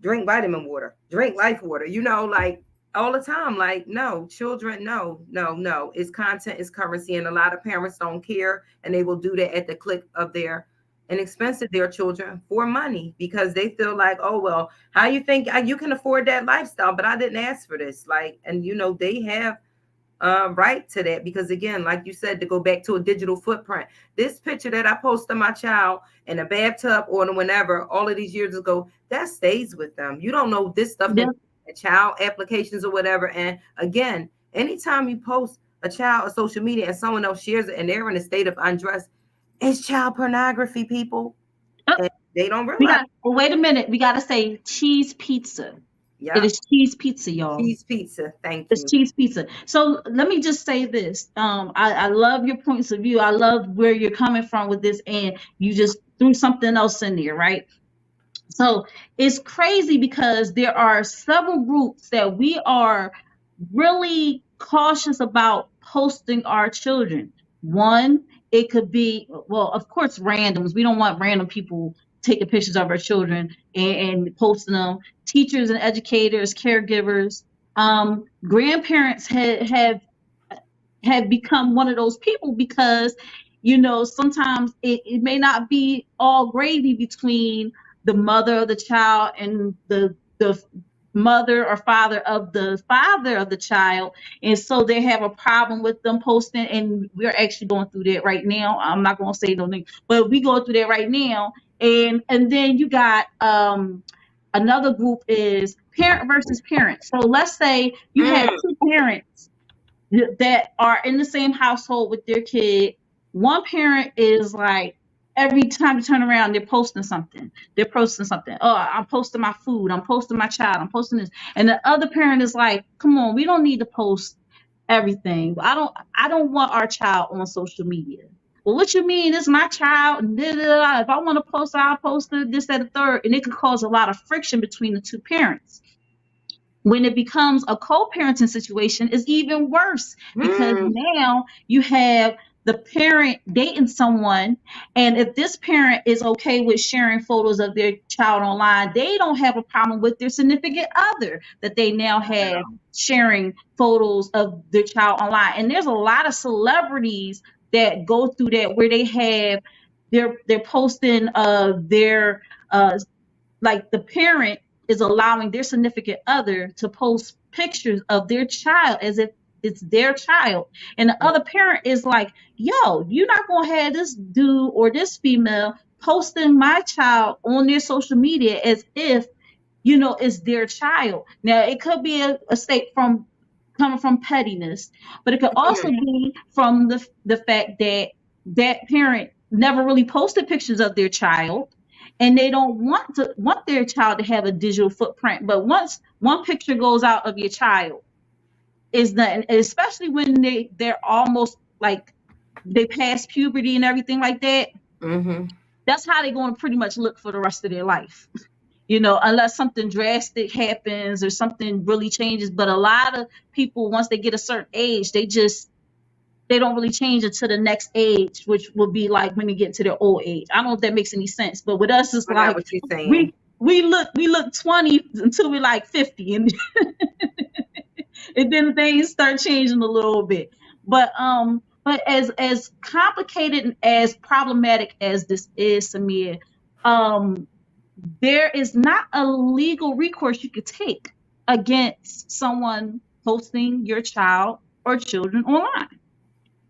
drink vitamin water, drink life water, like all the time. Like, no, children, no. It's content, it's currency. And a lot of parents don't care, and they will do that at the click of their inexpensive their children for money, because they feel like, oh, well, how you think you can afford that lifestyle? But I didn't ask for this. Like, and they have right to that, because again, like you said, to go back to a digital footprint, this picture that I post of my child in a bathtub or whenever all of these years ago, that stays with them. You don't know this stuff Yeah. in child applications or whatever. And again, anytime you post a child on social media and someone else shares it and they're in a state of undress, it's child pornography, people. Oh, And they don't we realize. got. Well, wait a minute. We got to say cheese pizza. It Yeah, is cheese pizza, y'all. cheese pizza. Thank It's you. cheese pizza. So let me just say this. I love your points of view. I love where you're coming from with this, and you just threw something else in there, right? So it's crazy because there are several groups that we are really cautious about posting our children. One, it could be, well, of course, randoms. We don't want random people taking pictures of our children and posting them. Teachers and educators, caregivers, grandparents have become one of those people because sometimes it may not be all gravy between the mother of the child and the mother or father of the child, and so they have a problem with them posting, and we're actually going through that right now. I'm not going to say no name, but we go through that right now. And then you got another group is parent versus parent. So let's say you have two parents that are in the same household with their kid. One parent is like, every time you turn around, they're posting something. They're posting something. Oh, I'm posting my food. I'm posting my child. I'm posting this. And the other parent is like, come on, we don't need to post everything. I don't want our child on social media. Well, what you mean? It's my child. And da, da, da. If I want to post, I'll post it, this, that, and the third. And it could cause a lot of friction between the two parents. When it becomes a co-parenting situation, it's even worse because now you have the parent dating someone, and if this parent is okay with sharing photos of their child online, they don't have a problem with their significant other that they now have sharing photos of their child online. And there's a lot of celebrities that go through that, where they have they're posting their like the parent is allowing their significant other to post pictures of their child as if it's their child. And the other parent is like, yo, you're not going to have this dude or this female posting my child on their social media as if, it's their child. Now, it could be a state from coming from pettiness, but it could also be from the fact that that parent never really posted pictures of their child, and they don't want their child to have a digital footprint. But once one picture goes out of your child, is that, especially when they're almost like they pass puberty and everything like that, that's how they're going to pretty much look for the rest of their life. Unless something drastic happens or something really changes. But a lot of people, once they get a certain age, they don't really change it to the next age, which will be like when they get to their old age. I don't know if that makes any sense, but with us, it's like what you're saying. we look 20 until we're like 50, and and then things start changing a little bit. But as complicated and as problematic as this is, Samir, there is not a legal recourse you could take against someone posting your child or children online.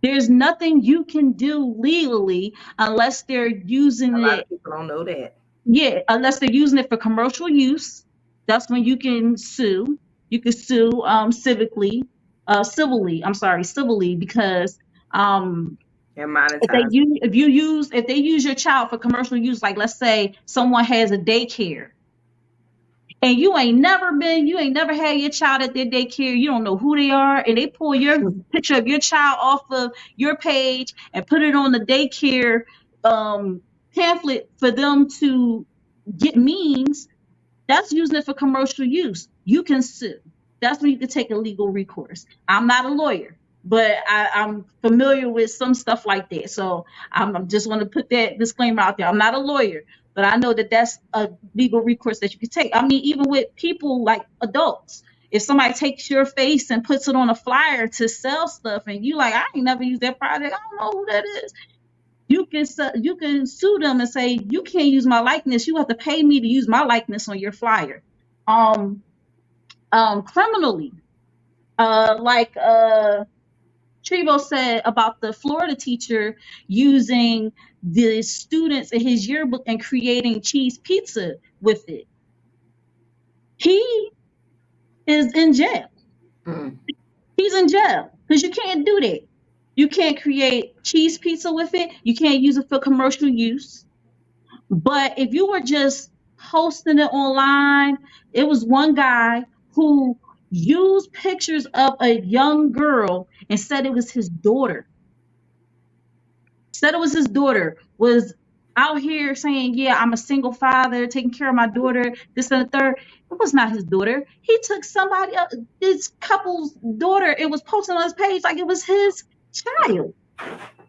There's nothing you can do legally unless they're using A lot it. of people don't know that. Yeah, unless they're using it for commercial use. That's when you can sue. You can sue civilly, because And if they monetize. if they use your child for commercial use, like let's say someone has a daycare and you ain't never had your child at their daycare, you don't know who they are, and they pull your picture of your child off of your page and put it on the daycare pamphlet for them to get means, that's using it for commercial use. You can sue. That's when you can take a legal recourse. I'm not a lawyer, but I'm familiar with some stuff like that. So I'm just want to put that disclaimer out there. I'm not a lawyer, but I know that that's a legal recourse that you can take. I mean, even with people like adults, if somebody takes your face and puts it on a flyer to sell stuff, and you like, I ain't never used that product, I don't know who that is. You can sue them and say, you can't use my likeness. You have to pay me to use my likeness on your flyer. Criminally, like Trevo said about the Florida teacher using the students in his yearbook and creating cheese pizza with it. He is in jail. Mm. He's in jail because you can't do that. You can't create cheese pizza with it. You can't use it for commercial use. But if you were just posting it online, it was one guy who used pictures of a young girl and said it was his daughter. Said it was his daughter, was out here saying, yeah, I'm a single father, taking care of my daughter, this and the third. It was not his daughter. He took somebody else, this couple's daughter. It was posted on his page like it was his child.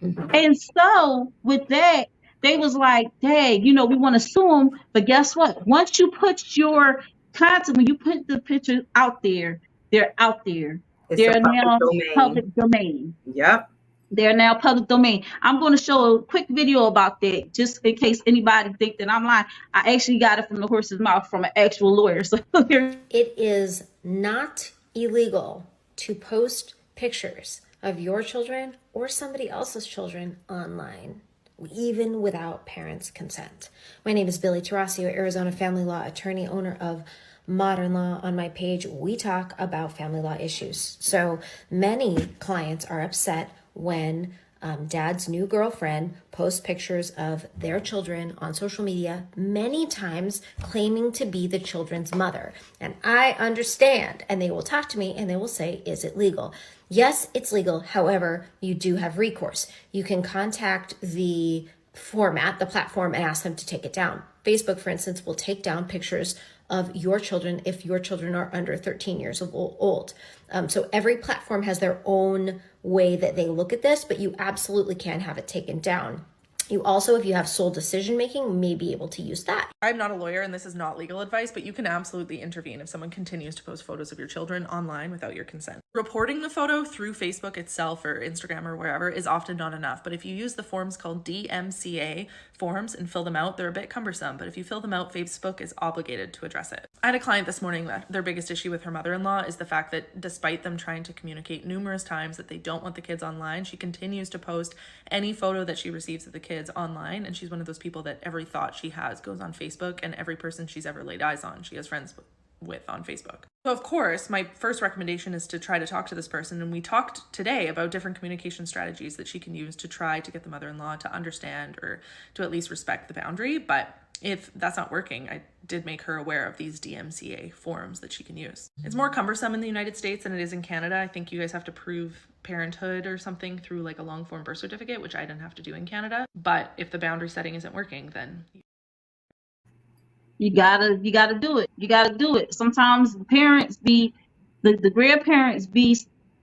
And so with that, they was like, hey, we want to sue him. But guess what? Once you put your content, when you put the picture out there, they're out there. It's They're a public now domain. public domain. Yep. They're now public domain. I'm going to show a quick video about that, just in case anybody think that I'm lying. I actually got it from the horse's mouth from an actual lawyer. So it is not illegal to post pictures of your children or somebody else's children online, even without parents' consent. My name is Billy Tarasio, Arizona family law attorney, owner of Modern Law. On my page, we talk about family law issues. So many clients are upset when dad's new girlfriend posts pictures of their children on social media, many times claiming to be the children's mother. And I understand, and they will talk to me and they will say, is it legal? Yes, it's legal. However, you do have recourse. You can contact the platform, and ask them to take it down. Facebook, for instance, will take down pictures of your children if your children are under 13 years old. So every platform has their own way that they look at this, but you absolutely can have it taken down. You also, if you have sole decision making, may be able to use that. I'm not a lawyer and this is not legal advice, but you can absolutely intervene if someone continues to post photos of your children online without your consent. Reporting the photo through Facebook itself or Instagram or wherever is often not enough, but if you use the forms called DMCA forms and fill them out, they're a bit cumbersome, but if you fill them out, Facebook is obligated to address it. I had a client this morning that their biggest issue with her mother-in-law is the fact that despite them trying to communicate numerous times that they don't want the kids online, she continues to post any photo that she receives of the kids online, and she's one of those people that every thought she has goes on Facebook, and every person she's ever laid eyes on, she has friends with on Facebook. So of course, my first recommendation is to try to talk to this person, and we talked today about different communication strategies that she can use to try to get the mother-in-law to understand or to at least respect the boundary. But if that's not working, I did make her aware of these DMCA forms that she can use. It's more cumbersome in the United States than it is in Canada. I think you guys have to prove parenthood or something through like a long form birth certificate, which I didn't have to do in Canada. But if the boundary setting isn't working, then you gotta do it. You gotta do it. Sometimes the parents be the grandparents be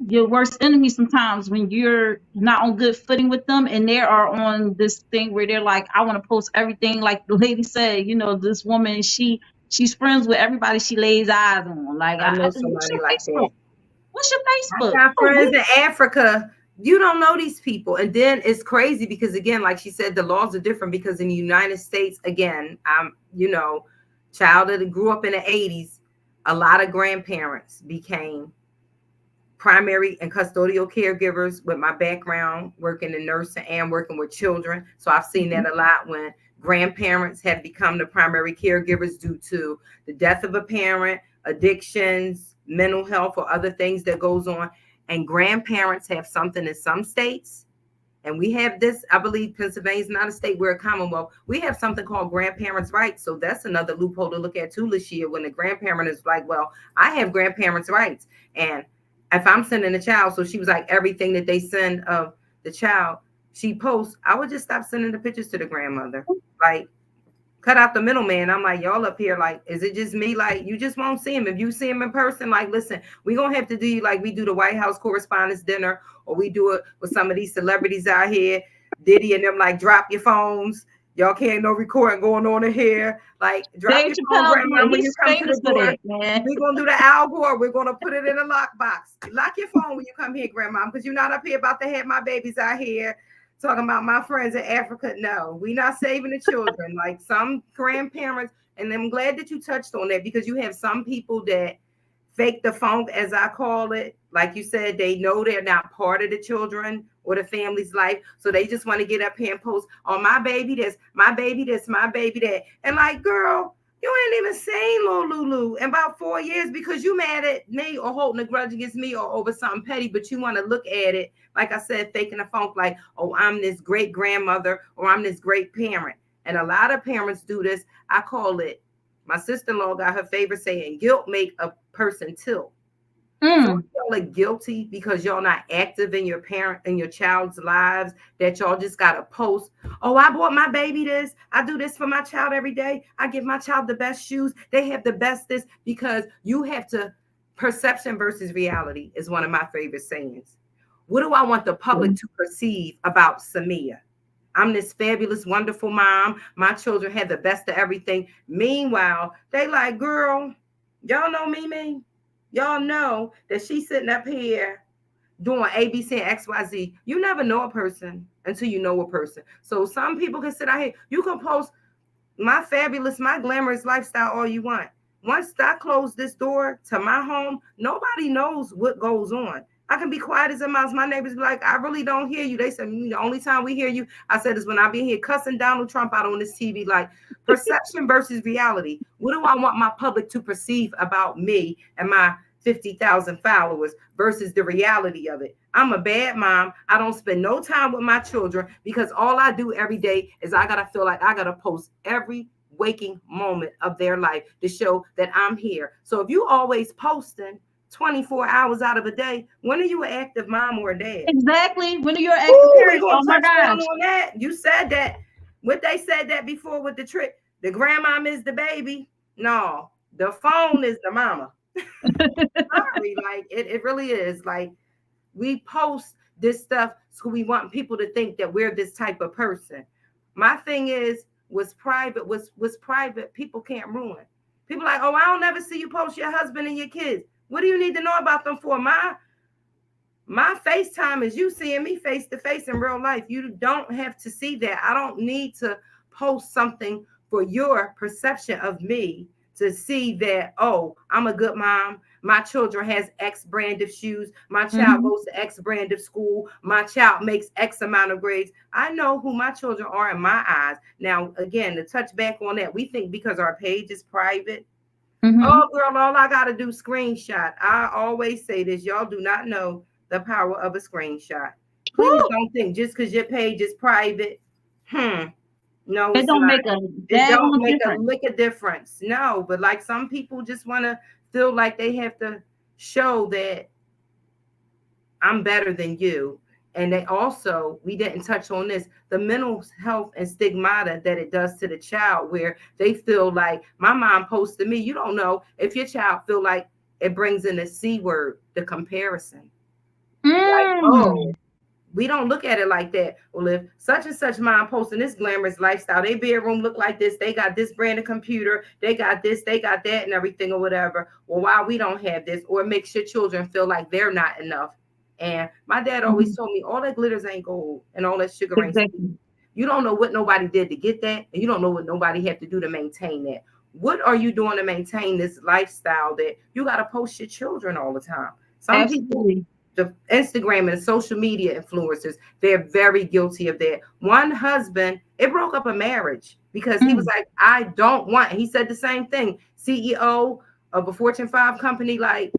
your worst enemy sometimes when you're not on good footing with them, and they are on this thing where they're like, I want to post everything. Like the lady said, this woman, she's friends with everybody she lays eyes on. Like, I know somebody like that. What's your Facebook? I got friends in Africa. You don't know these people. And then it's crazy because, again, like she said, the laws are different because in the United States, again, I'm, child that grew up in the 80s, a lot of grandparents became primary and custodial caregivers with my background working in nursing and working with children. So I've seen that a lot when grandparents have become the primary caregivers due to the death of a parent, addictions, mental health, or other things that goes on. And grandparents have something in some states. And we have this, I believe Pennsylvania is not a state, we're a commonwealth. We have something called grandparents' rights. So that's another loophole to look at too, LaShia, when the grandparent is like, well, I have grandparents' rights. And if I'm sending a child, so she was like, everything that they send of the child, she posts, I would just stop sending the pictures to the grandmother. Like, cut out the middleman. I'm like, y'all up here, like, is it just me? Like, you just won't see him. If you see him in person, like, listen, we're going to have to do you like we do the White House Correspondents' Dinner, or we do it with some of these celebrities out here, Diddy and them, like, drop your phones. Y'all can't no recording going on in here. Like, drop your phone, grandma, when you come to the door. We're going to do the Al Gore. We're going to put it in a lockbox. Lock your phone when you come here, grandma, because you're not up here about to have my babies out here talking about my friends in Africa. No, we're not saving the children. Like some grandparents, and I'm glad that you touched on that because you have some people that fake the funk, as I call it. Like you said, they know they're not part of the children or the family's life. So they just want to get up here and post, oh, my baby this, my baby this, my baby that. And like, girl, you ain't even seen little Lulu in about 4 years because you mad at me or holding a grudge against me or over something petty, but you want to look at it, like I said, faking the funk, like, oh, I'm this great grandmother or I'm this great parent. And a lot of parents do this. I call it, my sister-in-law got her favorite saying, guilt make a person tilt. So y'all are guilty because y'all not active in your parent and your child's lives, that y'all just gotta post, oh, I bought my baby this, I do this for my child every day, I give my child the best shoes, they have the best this, because you have to, perception versus reality is one of my favorite sayings. What do I want the public to perceive about Samia? I'm this fabulous, wonderful mom. My children had the best of everything. Meanwhile, they like, girl, y'all know Mimi? Y'all know that she's sitting up here doing ABC and XYZ. You never know a person until you know a person. So some people can sit out here. You can post my fabulous, my glamorous lifestyle all you want. Once I close this door to my home, nobody knows what goes on. I can be quiet as a mouse. My neighbors be like, I really don't hear you. They said, the only time we hear you, I said, is when I be here cussing Donald Trump out on this TV. Like, perception versus reality. What do I want my public to perceive about me and my 50,000 followers versus the reality of it? I'm a bad mom. I don't spend no time with my children because all I do every day is I got to feel like I got to post every waking moment of their life to show that I'm here. So if you always posting 24 hours out of a day, when are you an active mom or a dad? Exactly. When are you an active We're parent? gonna Oh my touch down gosh. on that. You said that. What they said that before with the trick. The grandmom is the baby. No, the phone is the mama. Sorry, like it really is. Like, we post this stuff so we want people to think that we're this type of person. My thing is, what's private, what's private, people can't ruin. People like, oh, I don't ever see you post your husband and your kids. What do you need to know about them for? My FaceTime is you seeing me face to face in real life. You don't have to see that. I don't need to post something for your perception of me to see that, oh, I'm a good mom. My children has X brand of shoes. My child goes to X brand of school. My child makes X amount of grades. I know who my children are in my eyes. Now, again, to touch back on that, we think because our page is private, oh, girl, all I got to do screenshot. I always say this. Y'all do not know the power of a screenshot. Please don't think just because your page is private, no, It it's don't not. make a It don't daggone make a difference. lick of difference. No, but like some people just want to feel like they have to show that I'm better than you. And they also, we didn't touch on this, the mental health and stigmata that it does to the child, where they feel like, my mom posted me. You don't know if your child feel like it brings in the C word, the comparison. Like, oh, we don't look at it like that. Well, if such and such mom posting this glamorous lifestyle, their bedroom look like this, they got this brand of computer, they got this, they got that and everything or whatever. Well, why we don't have this? Or it makes your children feel like they're not enough. And my dad always told me, all that glitters ain't gold and all that sugar ain't sweet. Exactly. You don't know what nobody did to get that, and you don't know what nobody had to do to maintain that. What are you doing to maintain this lifestyle that you got to post your children all the time? Some people, Absolutely. the Instagram and social media influencers, they're very guilty of that. One husband, it broke up a marriage because he was like, I don't want, he said the same thing, CEO of a Fortune 5 company, like,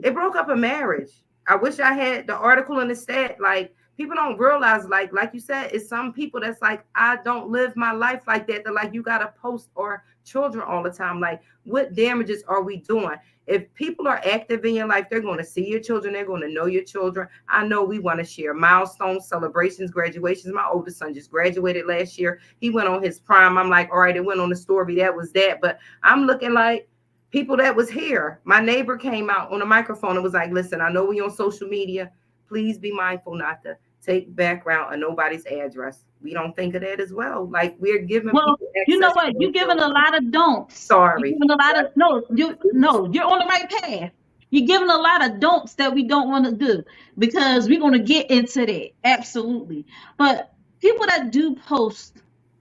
it broke up a marriage. I wish I had the article in the stat. Like, people don't realize, like you said, it's some people that's like, I don't live my life like that. They're like, you gotta post our children all the time. Like, what damages are we doing? If people are active in your life, they're going to see your children. They're going to know your children. I know we want to share milestones, celebrations, graduations. My oldest son just graduated last year. He went on his prime. I'm like, all right, it went on the story. That was that. But I'm looking like people that was here. My neighbor came out on a microphone and was like, listen, I know we on social media. Please be mindful not to take background of nobody's address. We don't think of that as well. Like, we're giving Well, people you know access what? to You're their giving a children. lot of don'ts. You're Sorry. giving a lot of you're on the right path. You're giving a lot of don'ts that we don't want to do, because we're gonna get into that. Absolutely. But people that do post,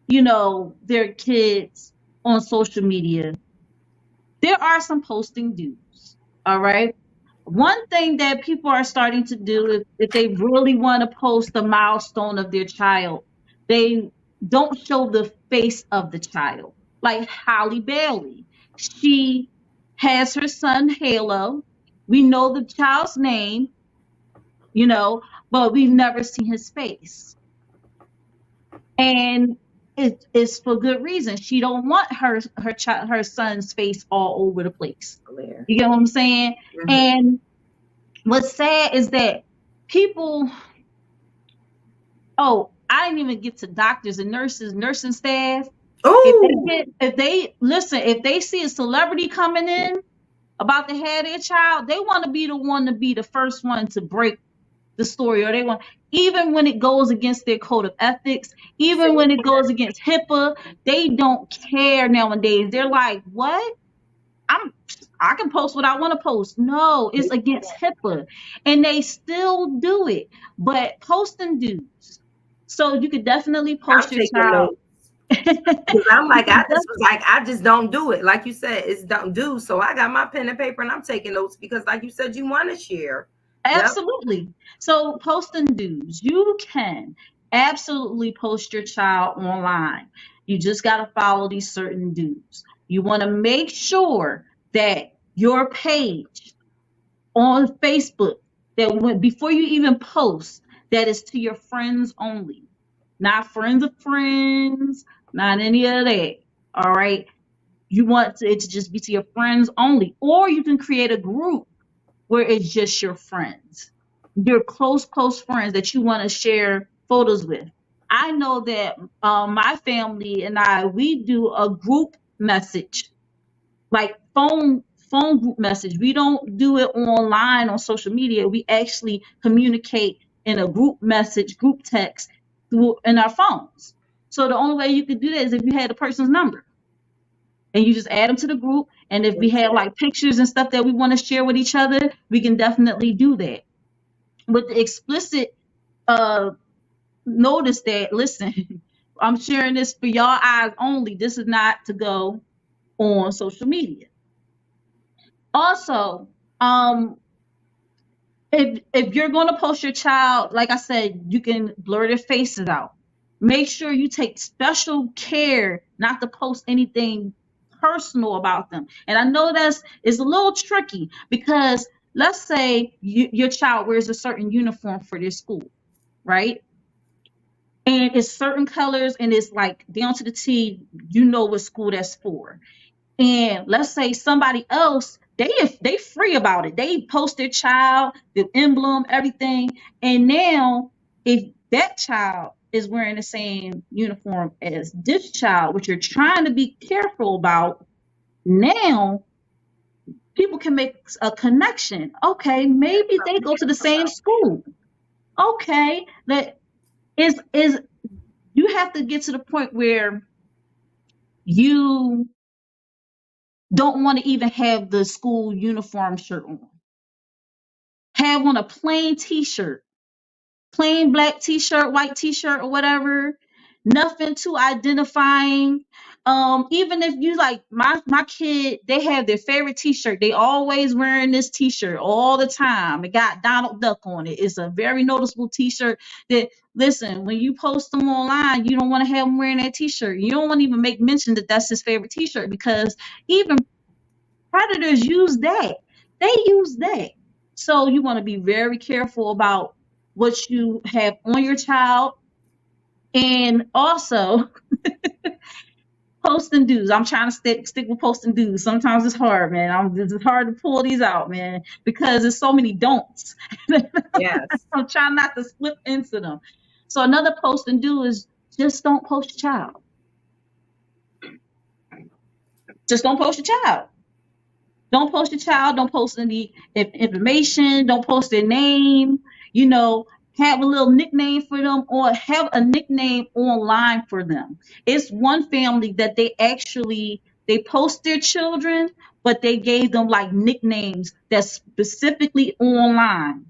their kids on social media, there are some posting dudes. All right. One thing that people are starting to do if they really want to post the milestone of their child, they don't show the face of the child. Like Holly Bailey, she has her son Halo. We know the child's name, but we've never seen his face. And it's for good reason. She don't want her son's face all over the place. You get what I'm saying? Mhm. And what's sad is that people, I didn't even get to doctors and nurses, nursing staff. Oh, If they see a celebrity coming in about to have their child, they want to be the one to be the first one to break the story, or they want, even when it goes against their code of ethics, even when it goes against HIPAA, they don't care nowadays. They're like, what? I can post what I want to post. No, it's against HIPAA. And they still do it. But posting dudes. So you could definitely I'm post your taking child. notes. 'Cause I'm like, You I could just was like, I just don't do it. Like you said, it's don't do. So I got my pen and paper and I'm taking notes because, like you said, you want to share. Yep. Absolutely. So posting dudes, you can absolutely post your child online. You just got to follow these certain dudes. You want to make sure that your page on Facebook, before you even post, that is to your friends only, not friends of friends, not any of that. All right. You want it to just be to your friends only, or you can create a group where it's just your friends, your close friends that you want to share photos with. I know that my family and we do a group message, like phone group message. We don't do it online on social media. We actually communicate in a group message, group text in our phones. So the only way you could do that is if you had the person's number and you just add them to the group. And if we have like pictures and stuff that we want to share with each other, we can definitely do that. With the explicit notice that, listen, I'm sharing this for y'all eyes only. This is not to go on social media. Also, if you're going to post your child, like I said, you can blur their faces out. Make sure you take special care not to post anything personal about them. And I know it's a little tricky because let's say your child wears a certain uniform for their school, right? And it's certain colors and it's like down to the T, what school that's for. And let's say somebody else, they free about it. They post their child, the emblem, everything. And now if that child is wearing the same uniform as this child, which you're trying to be careful about, now people can make a connection. Okay, maybe they go to the same school. Okay, that is you have to get to the point where you don't want to even have the school uniform shirt on. Have on a plain t-shirt, plain black t-shirt, white t-shirt, or whatever. Nothing too identifying. Even if you like my kid, they have their favorite t-shirt. They always wearing this t-shirt all the time. It got Donald Duck on it. It's a very noticeable t-shirt that, listen, when you post them online, you don't want to have them wearing that t-shirt. You don't want to even make mention that that's his favorite t-shirt, because even predators use that. They use that. So you want to be very careful about what you have on your child. And also posting dudes. I'm trying to stick with posting dudes. Sometimes it's hard, man. It's hard to pull these out, man, because there's so many don'ts. Yes. I'm trying not to slip into them. So another posting dude is just don't post your child. Just don't post your child. Don't post your child. Don't post any information. Don't post their name. Have a little nickname for them, or have a nickname online for them. It's one family that they post their children, but they gave them like nicknames that's specifically online.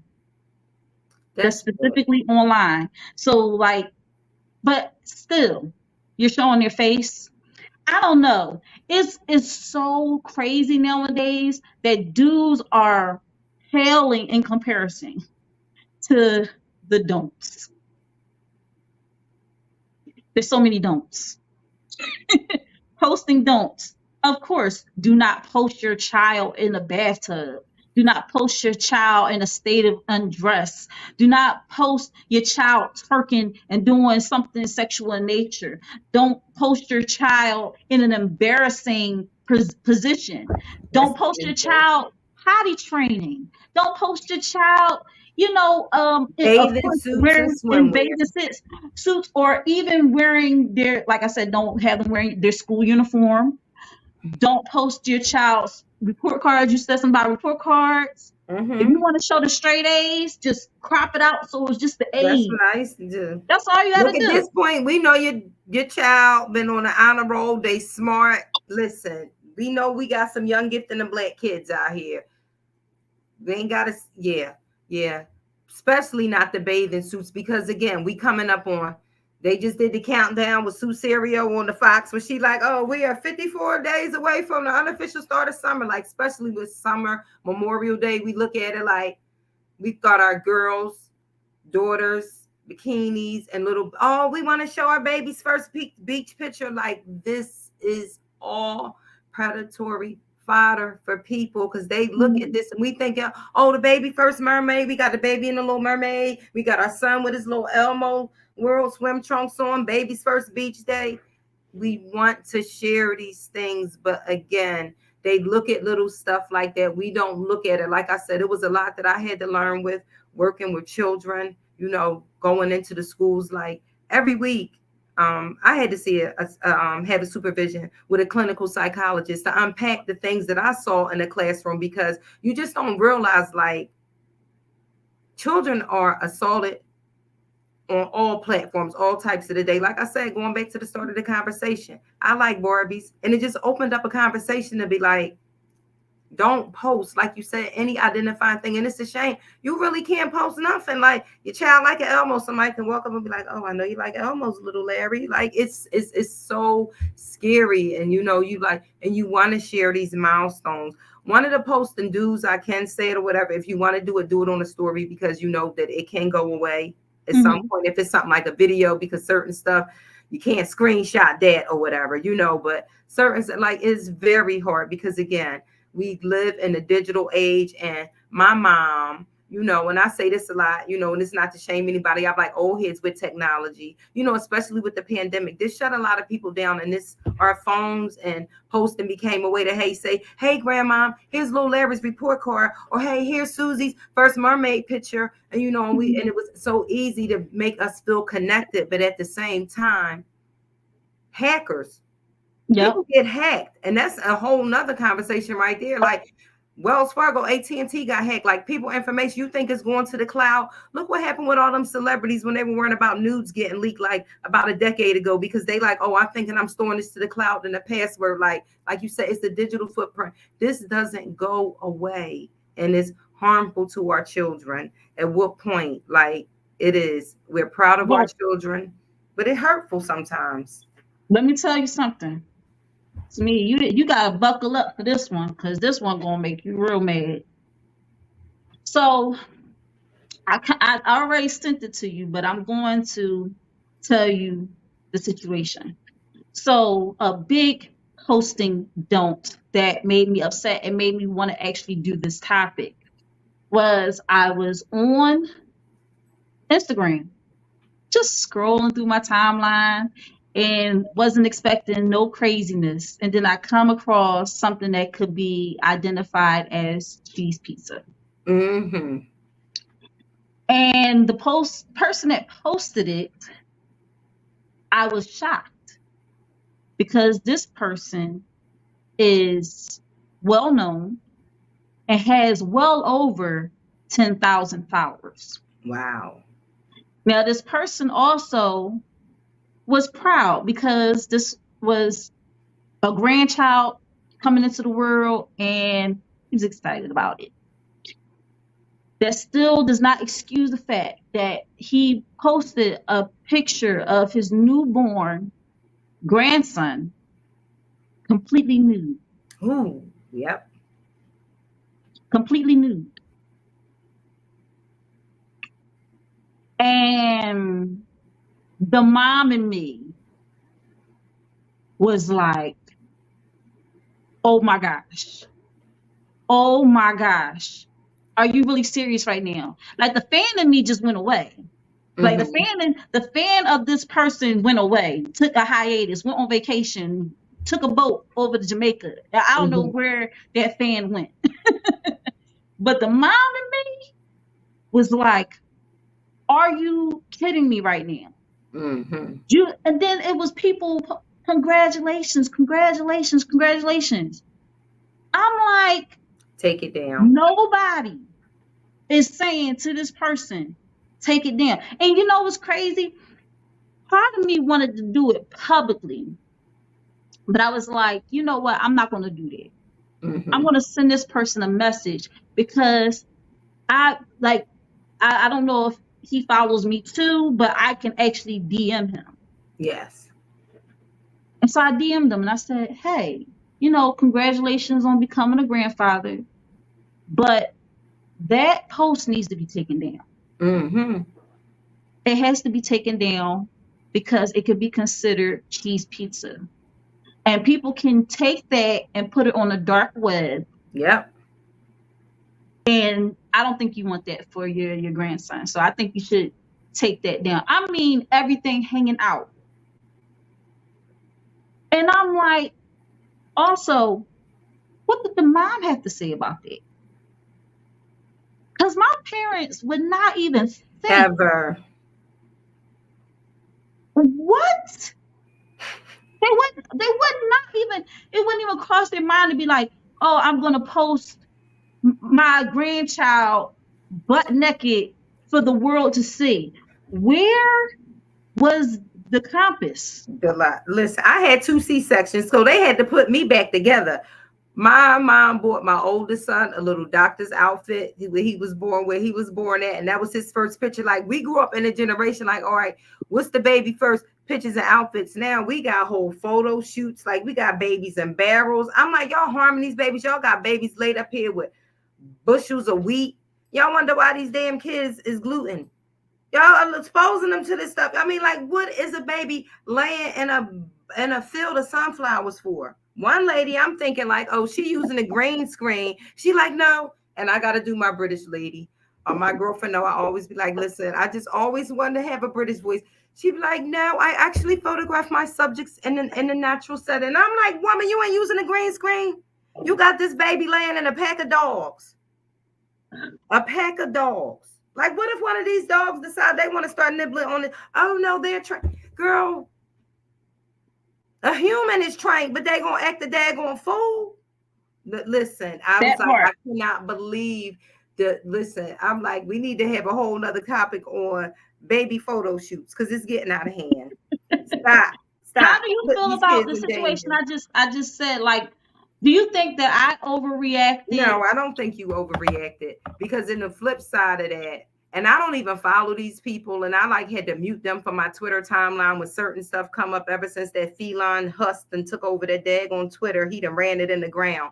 That's specifically online. So like, but still, you're showing their face. I don't know. It's so crazy nowadays that dudes are failing in comparison to the don'ts. There's so many don'ts. Posting don'ts. Of course, do not post your child in a bathtub. Do not post your child in a state of undress. Do not post your child twerking and doing something sexual in nature. Don't post your child in an embarrassing position. That's Don't post your stupid. child potty training. Don't post your child, of Bathing course, suits and wearing in swimwear. bathing suits, or even wearing their, like I said, don't have them wearing their school uniform. Don't post your child's report cards. You said something about report cards. If you Mm-hmm. want to show the straight A's, just crop it out so it's just the That's A. what I used to do. That's all you Look, gotta at this do. point, we know your child been on the honor roll. They smart. Listen, we know we got some young gifted and black kids out here. We ain't gotta, yeah. Especially not the bathing suits, because again, we coming up on. They just did the countdown with Sue Serio on the Fox, where she like, oh, we are 54 days away from the unofficial start of summer. Like, especially with summer, Memorial Day, we look at it like we've got our girls, daughters, bikinis, and little, oh, we want to show our baby's first beach picture. Like, this is all predatory fodder for people, because they look at this and we think, oh, the baby first mermaid, we got the baby in the Little Mermaid, we got our son with his little Elmo world swim trunks on, baby's first beach day. We want to share these things, but again, they look at little stuff like that. We don't look at it. Like I said, it was a lot that I had to learn with working with children, going into the schools. Like every week, I had to have a supervision with a clinical psychologist to unpack the things that I saw in the classroom, because you just don't realize, like, children are assaulted on all platforms, all types of the day. Like I said, going back to the start of the conversation, I like Barbies, and it just opened up a conversation to be like, don't post, like you said, any identifying thing. And it's a shame. You really can't post nothing. Like, your child like an Elmo, somebody can walk up and be like, oh, I know you like Elmo's, little Larry. Like, it's so scary. And you like, and you want to share these milestones. One of the posts and do's, I can say it or whatever, if you want to do it on a story, because you know that it can go away at some point if it's something like a video, because certain stuff you can't screenshot that or whatever, but certain, like, it's very hard, because again, we live in a digital age. And my mom, and I say this a lot, and it's not to shame anybody. I'm like old heads with technology, especially with the pandemic. This shut a lot of people down, and our phones and posting became a way to, say, hey, grandma, here's little Larry's report card, or hey, here's Susie's first mermaid picture. And, and it was so easy to make us feel connected. But at the same time, hackers, people get hacked, and that's a whole nother conversation right there. Like, Wells Fargo, AT&T got hacked. Like, people information you think is going to the cloud. Look what happened with all them celebrities when they were worrying about nudes getting leaked, like about a decade ago, because they like, oh, I'm thinking I'm storing this to the cloud and the password. Like you said, it's the digital footprint. This doesn't go away, and it's harmful to our children. At what point? Like, it is. We're proud of our children, but it's hurtful sometimes. Let me tell you something. To me, you gotta buckle up for this one, because this one gonna make you real mad. So I already sent it to you, but I'm going to tell you the situation. So a big posting don't that made me upset and made me want to actually do this topic was, I was on Instagram, just scrolling through my timeline, and wasn't expecting no craziness. And then I come across something that could be identified as cheese pizza. Mm-hmm. And the person that posted it, I was shocked, because this person is well known and has well over 10,000 followers. Wow. Now, this person also was proud, because this was a grandchild coming into the world, and he was excited about it. That still does not excuse the fact that he posted a picture of his newborn grandson completely nude. Ooh, yep. Completely nude. And the mom in me was like, oh my gosh. Oh my gosh. Are you really serious right now? Like the fan in me just went away. Like the fan of this person went away, took a hiatus, went on vacation, took a boat over to Jamaica. I don't know where that fan went. But the mom in me was like, are you kidding me right now? And then it was people, congratulations, congratulations, congratulations. I'm like, take it down. Nobody is saying to this person, take it down. And you know what's crazy? Part of me wanted to do it publicly, but I was like, you know what? I'm not going to do that. I'm going to send this person a message because I don't know if he follows me too, but I can actually DM him. Yes. And so I DM'd him and I said, hey, congratulations on becoming a grandfather, but that post needs to be taken down. It has to be taken down because it could be considered cheese pizza. And people can take that and put it on the dark web. Yep. And I don't think you want that for your grandson. So I think you should take that down. I mean, everything hanging out. And I'm like, also, what did the mom have to say about that? Because my parents would not even think. Ever. What? They would not even, it wouldn't even cross their mind to be like, oh, I'm going to post my grandchild butt naked for the world to see. Where was the compass? Listen, I had 2 C-sections, so they had to put me back together. My mom bought my oldest son a little doctor's outfit where he was born at, and that was his first picture. Like, we grew up in a generation like, all right, what's the baby first? Pictures and outfits. Now we got whole photo shoots. Like, we got babies in barrels. I'm like, y'all harming these babies. Y'all got babies laid up here with bushels of wheat. Y'all wonder why these damn kids is gluten. Y'all are exposing them to this stuff. I mean, like, what is a baby laying in a field of sunflowers for? One lady, I'm thinking like, oh, she using a green screen. She like, no. And I got to do my British lady. Or my girlfriend, no, I always be like, listen, I just always wanted to have a British voice. She'd be like, no, I actually photograph my subjects in a natural setting. I'm like, woman, you ain't using a green screen. You got this baby laying in a pack of dogs. A pack of dogs. Like, what if one of these dogs decide they want to start nibbling on it? Oh, no, they're trained. Girl, a human is trained, but they going to act the daggone fool. Listen, I was like, I cannot believe that. Listen, I'm like, we need to have a whole nother topic on baby photo shoots because it's getting out of hand. Stop. How do you feel about the situation I just said? Like, do you think that I overreacted? No, I don't think you overreacted, because in the flip side of that, and I don't even follow these people, and I had to mute them from my Twitter timeline when certain stuff come up ever since that feline husked and took over that daggone Twitter. He done ran it in the ground.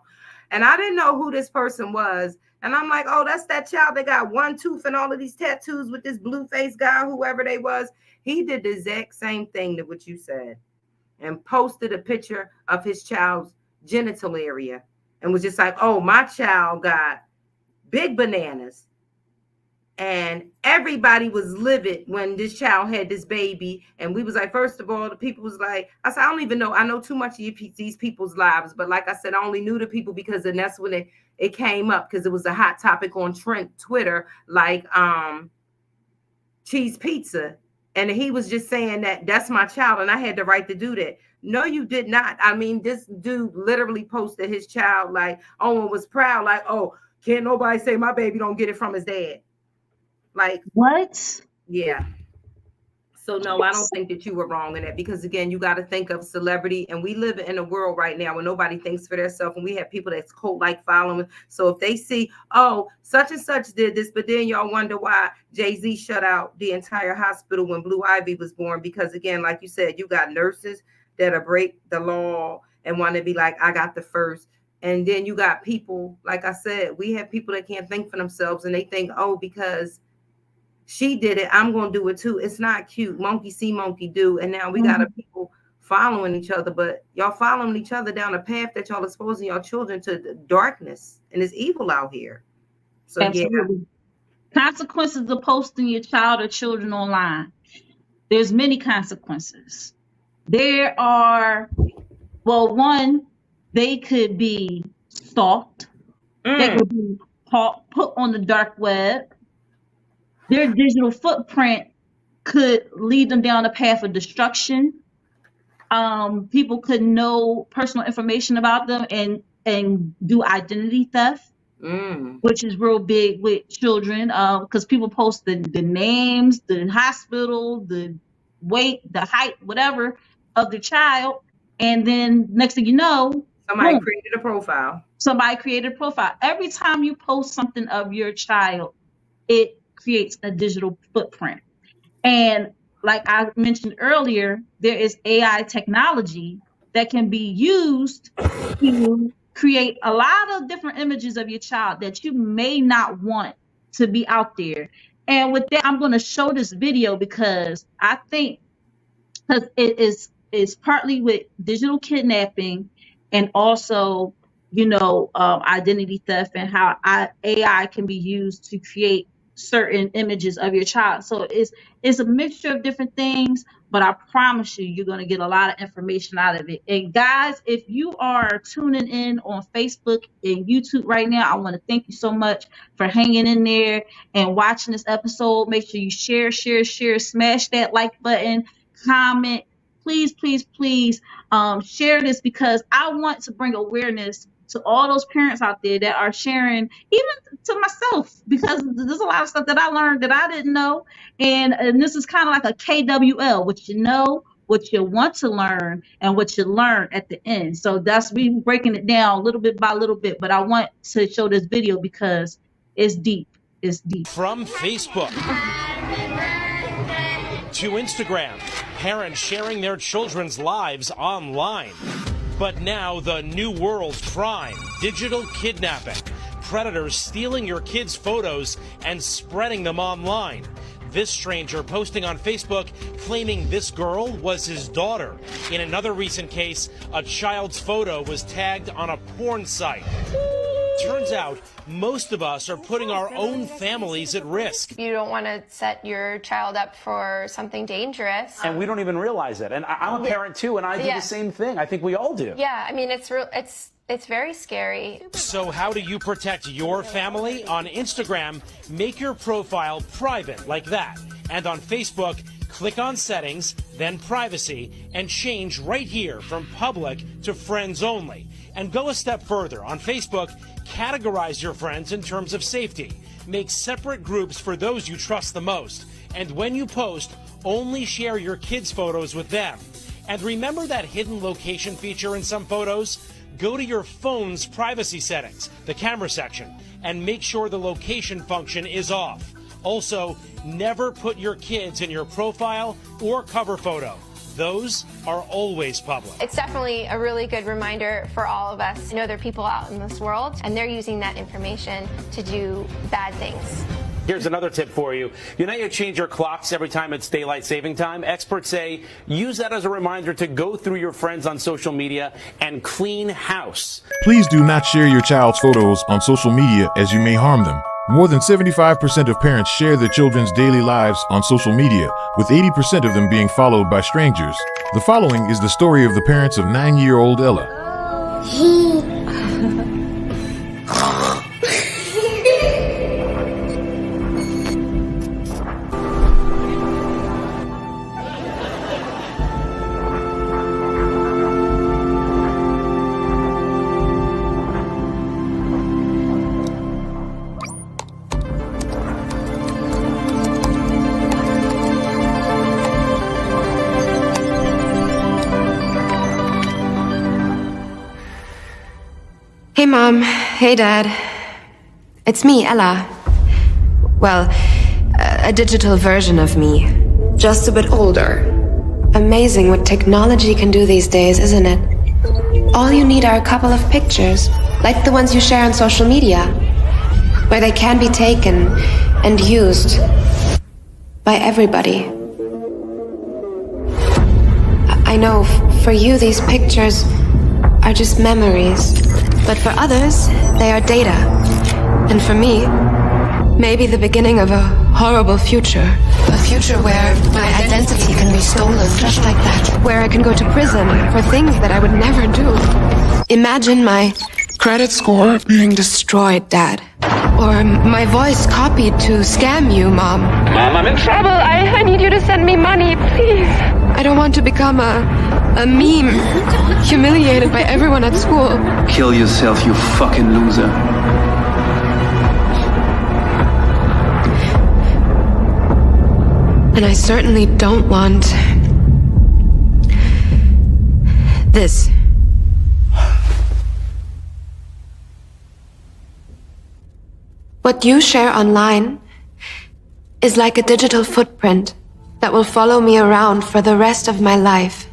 And I didn't know who this person was. And I'm like, oh, that's that child that got one tooth and all of these tattoos with this blue face guy, whoever they was. He did the exact same thing that what you said and posted a picture of his child's genital area and was just like, oh, my child got big bananas. And everybody was livid when this child had this baby. And we was like, first of all, the people was like, I said, I don't even know. I know too much of these people's lives. But like I said, I only knew the people because then that's when it came up, because it was a hot topic on Twitter, like cheese pizza. And he was just saying that's my child. And I had the right to do that. No, you did not. I mean, this dude literally posted his child like, oh, and was proud. Like, oh, can't nobody say my baby don't get it from his dad. Like, what? Yeah. So no, I don't think that you were wrong in that, because again, you got to think of celebrity, and we live in a world right now where nobody thinks for themselves, and we have people that's cult-like following. So if they see, oh, such and such did this, but then y'all wonder why Jay-Z shut out the entire hospital when Blue Ivy was born, because again, like you said, you got nurses that'll break the law and want to be like, I got the first. And then you got people, like I said, we have people that can't think for themselves, and they think, oh, because she did it, I'm going to do it too. It's not cute. Monkey see, monkey do. And now we got a people following each other, but y'all following each other down a path that y'all exposing your children to the darkness, and it's evil out here. So Absolutely. Consequences of posting your child or children online. There's many consequences. There are, well, one, they could be stalked. They could be put on the dark web. Their digital footprint could lead them down a path of destruction. People could know personal information about them and do identity theft, which is real big with children, because people post the names, the hospital, the weight, the height, whatever of the child, and then next thing you know, somebody created a profile. Every time you post something of your child, it creates a digital footprint. And like I mentioned earlier, there is AI technology that can be used to create a lot of different images of your child that you may not want to be out there. And with that, I'm going to show this video because I think it is partly with digital kidnapping and also, identity theft and how AI can be used to create certain images of your child. So it's a mixture of different things, but I promise you're going to get a lot of information out of it. And guys, if you are tuning in on Facebook and YouTube right now, I want to thank you so much for hanging in there and watching this episode. Make sure you share, smash that like button, comment. Please, share this because I want to bring awareness to all those parents out there that are sharing, even to myself, because there's a lot of stuff that I learned that I didn't know. And this is kind of like a KWL, what you know, what you want to learn, and what you learn at the end. So that's me breaking it down little bit by little bit. But I want to show this video because it's deep. It's deep. From Facebook to Instagram, parents sharing their children's lives online. But now the new world crime, digital kidnapping, predators stealing your kids' photos and spreading them online. This stranger posting on Facebook claiming this girl was his daughter. In another recent case, a child's photo was tagged on a porn site. Turns out most of us are putting our own families at risk. You don't want to set your child up for something dangerous. And we don't even realize it. And I'm a parent too, and I do the same thing. I think we all do. Yeah, I mean, it's very scary. So how do you protect your family? On Instagram, make your profile private like that. And on Facebook, click on settings, then privacy, and change right here from public to friends only. And go a step further. On Facebook, categorize your friends in terms of safety. Make separate groups for those you trust the most. And when you post, only share your kids' photos with them. And remember that hidden location feature in some photos? Go to your phone's privacy settings, the camera section, and make sure the location function is off. Also, never put your kids in your profile or cover photo. Those are always public. It's definitely a really good reminder for all of us. You know, there are people out in this world, and they're using that information to do bad things. Here's another tip for you. You know you change your clocks every time it's daylight saving time? Experts say use that as a reminder to go through your friends on social media and clean house. Please do not share your child's photos on social media as you may harm them. More than 75% of parents share their children's daily lives on social media, with 80% of them being followed by strangers. The following is the story of the parents of 9-year-old Ella. Hey Mom, hey Dad. It's me, Ella. Well, a digital version of me, just a bit older. Amazing what technology can do these days, isn't it? All you need are a couple of pictures, like the ones you share on social media, where they can be taken and used by everybody. I know for you these pictures are just memories, but for others, they are data. And for me, maybe the beginning of a horrible future. A future where my identity can be stolen just like that. Where I can go to prison for things that I would never do. Imagine my credit score being destroyed, Dad. Or my voice copied to scam you, Mom. Mom, I'm in trouble. I need you to send me money, please. I don't want to become a meme, humiliated by everyone at school. Kill yourself, you fucking loser. And I certainly don't want this. What you share online is like a digital footprint that will follow me around for the rest of my life.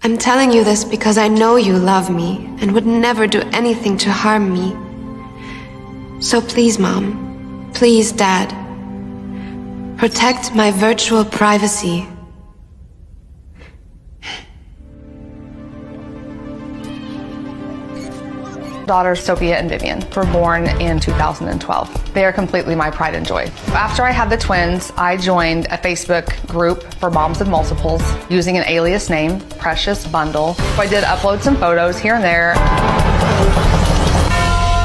I'm telling you this because I know you love me and would never do anything to harm me. So please, Mom, please, Dad, protect my virtual privacy. Daughters Sophia and Vivian were born in 2012. They are completely my pride and joy. After I had the twins, I joined a Facebook group for moms of multiples using an alias name, Precious Bundle. So I did upload some photos here and there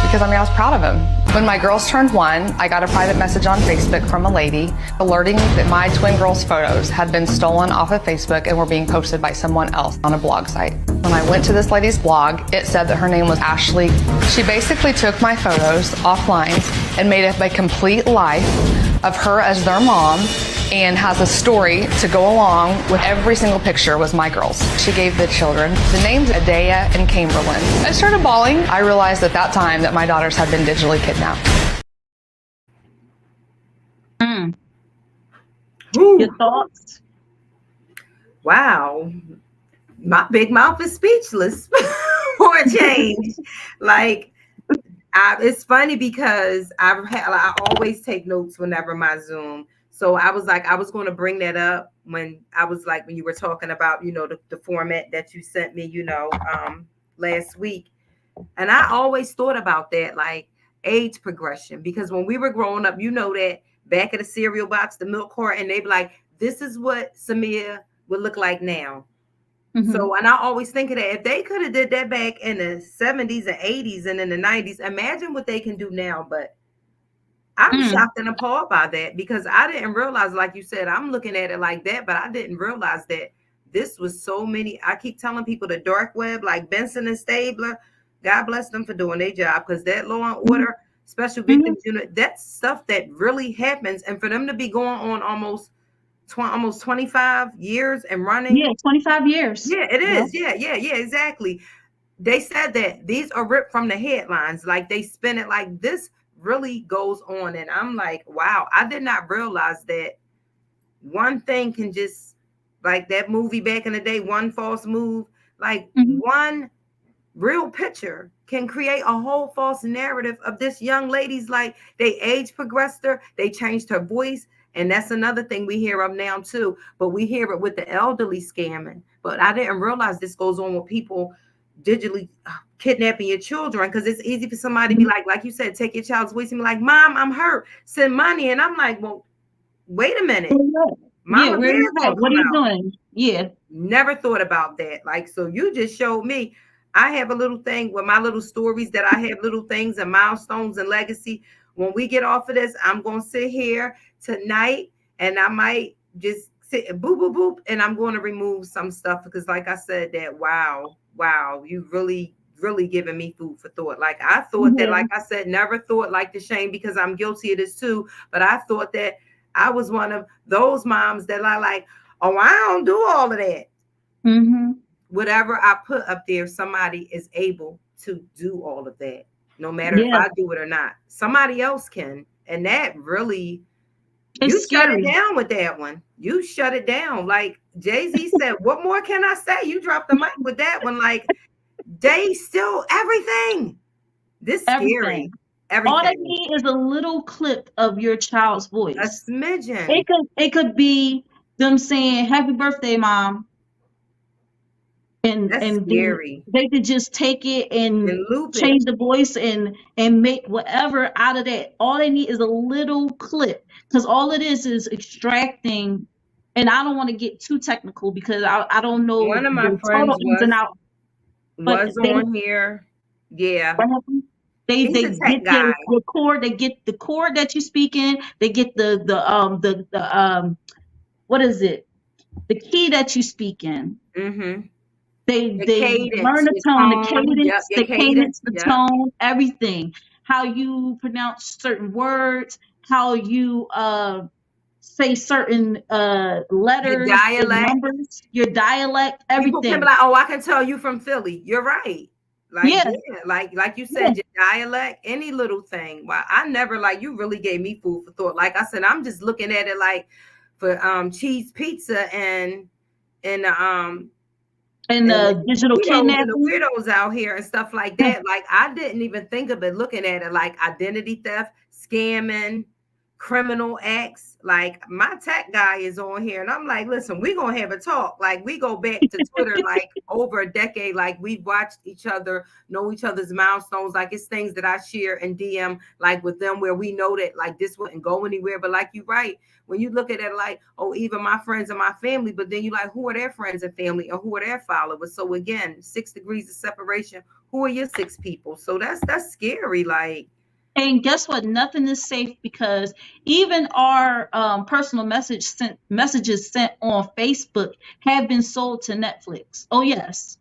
because I was proud of them. When my girls turned 1, I got a private message on Facebook from a lady alerting me that my twin girls' photos had been stolen off of Facebook and were being posted by someone else on a blog site. When I went to this lady's blog, it said that her name was Ashley. She basically took my photos offline and made up a complete life of her as their mom and has a story to go along with every single picture was my girls. She gave the children the names Adea and Chamberlain. I started bawling. I realized at that time that my daughters had been digitally kidnapped. Your thoughts? Wow. My big mouth is speechless for a change. Like, it's funny because I always take notes whenever my Zoom. So I was like, I was going to bring that up when you were talking about, the format that you sent me, last week. And I always thought about that, like age progression, because when we were growing up, that back of the cereal box, the milk carton, they'd be like, this is what Samia would look like now. Mm-hmm. So, and I always think of that, if they could have did that back in the 70s and 80s and in the 90s, imagine what they can do now. But I'm shocked and appalled by that because I didn't realize, like you said, I'm looking at it like that, but I didn't realize that this was so many. I keep telling people the dark web, like Benson and Stabler, God bless them for doing their job, because that Law and Order Special Victims Unit, that's stuff that really happens. And for them to be going on almost 25 years and running. Yeah, 25 years. Yeah, it is. Yeah, exactly. They said that these are ripped from the headlines. Like they spin it like this really goes on. And I'm like, wow, I did not realize that one thing can just, like that movie back in the day, One False Move, like one real picture can create a whole false narrative of this young lady's, like they age progressed her, they changed her voice. And that's another thing we hear of now too, but we hear it with the elderly scamming. But I didn't realize this goes on with people digitally kidnapping your children, because it's easy for somebody to be like you said, take your child's voice and be like, Mom, I'm hurt, send money. And I'm like, well, wait a minute. Mama, what are you doing? Yeah. Never thought about that. Like, so you just showed me. I have a little thing with my little stories that I have little things and milestones and legacy. When we get off of this, I'm going to sit here tonight and I might just sit boop, boop, boop. And I'm going to remove some stuff because like I said, that, wow, you really giving me food for thought. Like I thought that, like I said, never thought like the shame, because I'm guilty of this too. But I thought that I was one of those moms that I like, oh, I don't do all of that. Whatever I put up there, somebody is able to do all of that. No matter if I do it or not, somebody else can. And that really, It's You shut it scary. down with that one. You shut it down. Like Jay-Z said, what more can I say? You dropped the mic with that one. Like they still everything. This scary. Everything. Everything. All they need is a little clip of your child's voice. A smidgen. It could be them saying "Happy birthday, Mom," and That's scary. they could just take it and loop change it. the voice and make whatever out of that. All they need is a little clip, because all it is extracting. And I don't want to get too technical because I don't know One of my the friends total ins and outs. was on here. Yeah. They He's a tech get guy. the cord. They get the cord that you speak in. They get the what is it? The key that you speak in. Mm-hmm. They cadence, learn the tone, the cadence, the cadence, the tone, everything. How you pronounce certain words, how you say certain letters, your dialect, and numbers, your dialect, everything. People can be like, "Oh, I can tell you from Philly." You're right. Like, yeah, like you said, your dialect, any little thing. Well, I never you really gave me food for thought. Like I said, I'm just looking at it like for cheese pizza and digital kidnapping, and the weirdos out here and stuff like that. Like I didn't even think of it looking at it like identity theft, scamming, criminal acts. Like my tech guy is on here and I'm like, listen, we're gonna have a talk. Like we go back to Twitter like over a decade. Like we've watched each other, know each other's milestones. Like it's things that I share and DM like with them where we know that like this wouldn't go anywhere. But like you're right, when you look at it like, oh, even my friends and my family, but then you like, who are their friends and family and who are their followers? So again, 6 degrees of separation. Who are your 6 people? So that's scary. Like, and guess what? Nothing is safe, because even our personal messages sent on Facebook have been sold to Netflix. Oh yes.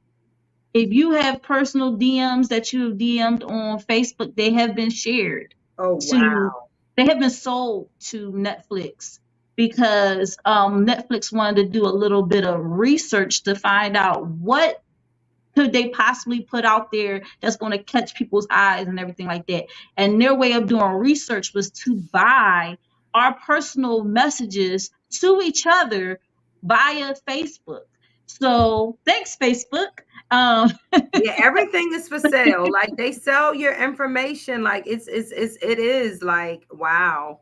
If you have personal DMs that you have DM'd on Facebook, they have been shared. Oh, wow. They have been sold to Netflix because Netflix wanted to do a little bit of research to find out what could they possibly put out there that's going to catch people's eyes and everything like that. And their way of doing research was to buy our personal messages to each other via Facebook. So thanks, Facebook. Yeah, everything is for sale. Like they sell your information. Like it is like, wow.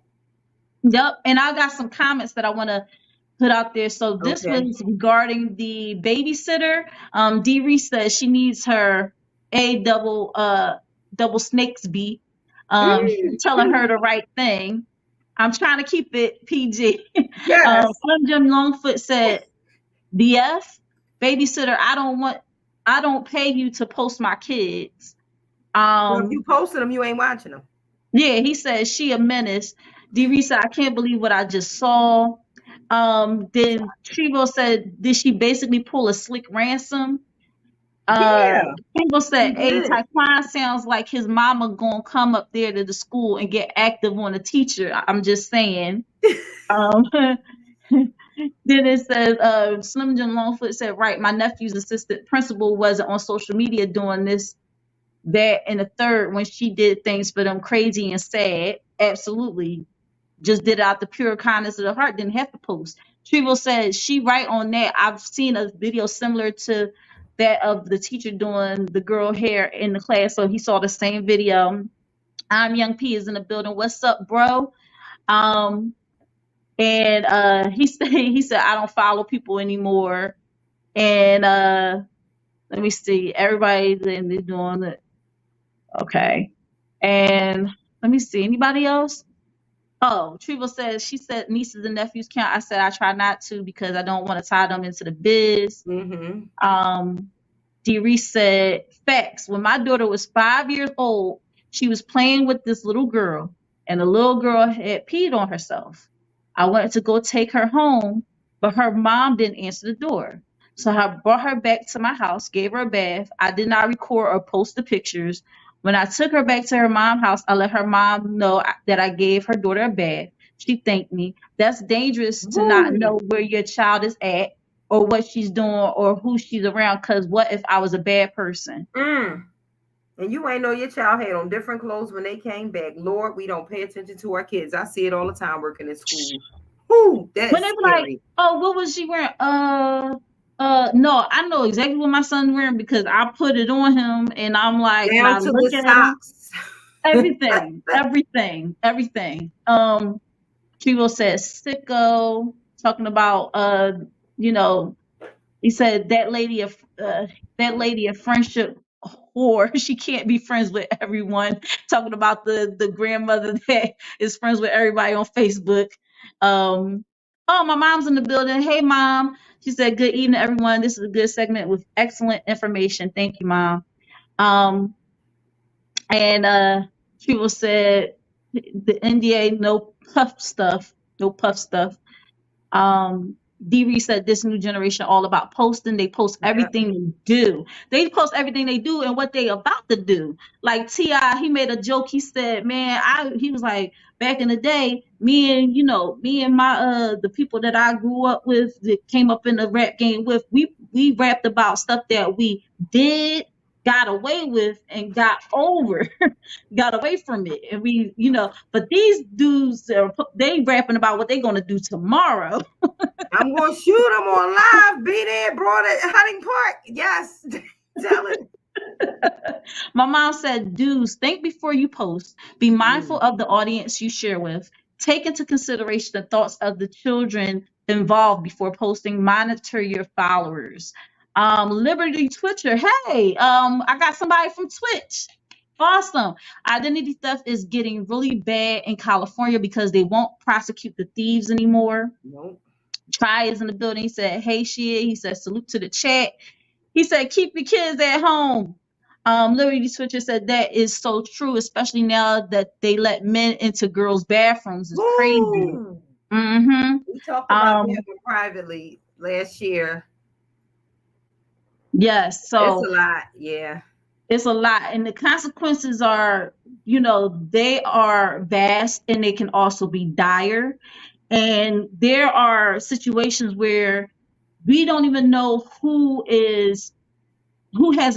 Yep. And I got some comments that I want to put out there. So this was regarding the babysitter. Dee Reese says she needs her double snakes beat. Telling her the right thing. I'm trying to keep it PG. Yes. Slim Jim Longfoot said, "BF babysitter, I don't pay you to post my kids. Well, if you posted them, you ain't watching them." Yeah, he says she a menace. Dee Reese said, "I can't believe what I just saw." Then Trevo said, did she basically pull a slick ransom? Trevo said, hey, Taekwon sounds like his mama gonna come up there to the school and get active on a teacher. I'm just saying. Then it says, Slim Jim Longfoot said, right, my nephew's assistant principal wasn't on social media doing this, that, and the third when she did things for them crazy and sad. Absolutely. Just did it out the pure kindness of the heart, didn't have to post. Trevo said she right on that. I've seen a video similar to that of the teacher doing the girl hair in the class, so he saw the same video. I'm Young P is in the building. What's up, bro? And he said I don't follow people anymore. And let me see, everybody's in there doing it. Okay. And let me see, anybody else? Oh, Trevo says, she said nieces and nephews count. I said I try not to because I don't want to tie them into the biz. Dee Reese said, facts. When my daughter was 5 years old, she was playing with this little girl, and the little girl had peed on herself. I went to go take her home, but her mom didn't answer the door. So I brought her back to my house, gave her a bath. I did not record or post the pictures. When I took her back to her mom's house, I let her mom know that I gave her daughter a bath. She thanked me. That's dangerous to not know where your child is at or what she's doing or who she's around, because what if I was a bad person? And you ain't know your child had on different clothes when they came back. Lord, we don't pay attention to our kids. I see it all the time working in school. Whoo, that's When they be like, scary. "Oh, what was she wearing?" No, I know exactly what my son's wearing because I put it on him, and I'm like, and Down I to look the at him, socks. everything. She will say sicko, talking about you know, he said that lady a friendship whore. She can't be friends with everyone. Talking about the grandmother that is friends with everybody on Facebook. Oh, my mom's in the building. Hey, mom. She said, "Good evening, everyone. This is a good segment with excellent information. Thank you, mom." Um, and people said the NDA no puff stuff. D said this new generation all about posting. They post everything they do. They post everything they do and what they about to do. Like T.I., he made a joke. He said, "Man, he was like, back in the day, me and my the people that I grew up with that came up in the rap game with, we rapped about stuff that we did, got away with, and got over, got away from it. And we, but these dudes, they rapping about what they gonna do tomorrow." I'm going to shoot them on live. Be there, brought at Hunting Park. Yes. Tell it. My mom said, "Dudes, think before you post. Be mindful of the audience you share with. Take into consideration the thoughts of the children involved before posting. Monitor your followers." Liberty Twitcher, hey, I got somebody from Twitch. Awesome. Identity theft is getting really bad in California because they won't prosecute the thieves anymore. Nope. Try is in the building. He said, "Hey, Shia." He said, "Salute to the chat." He said, "Keep your kids at home." Liberty Switcher said that is so true, especially now that they let men into girls' bathrooms. It's crazy. Mm-hmm. We talked about that one privately last year. Yes, so it's a lot. Yeah, it's a lot, and the consequences are, they are vast, and they can also be dire. And there are situations where we don't even know who has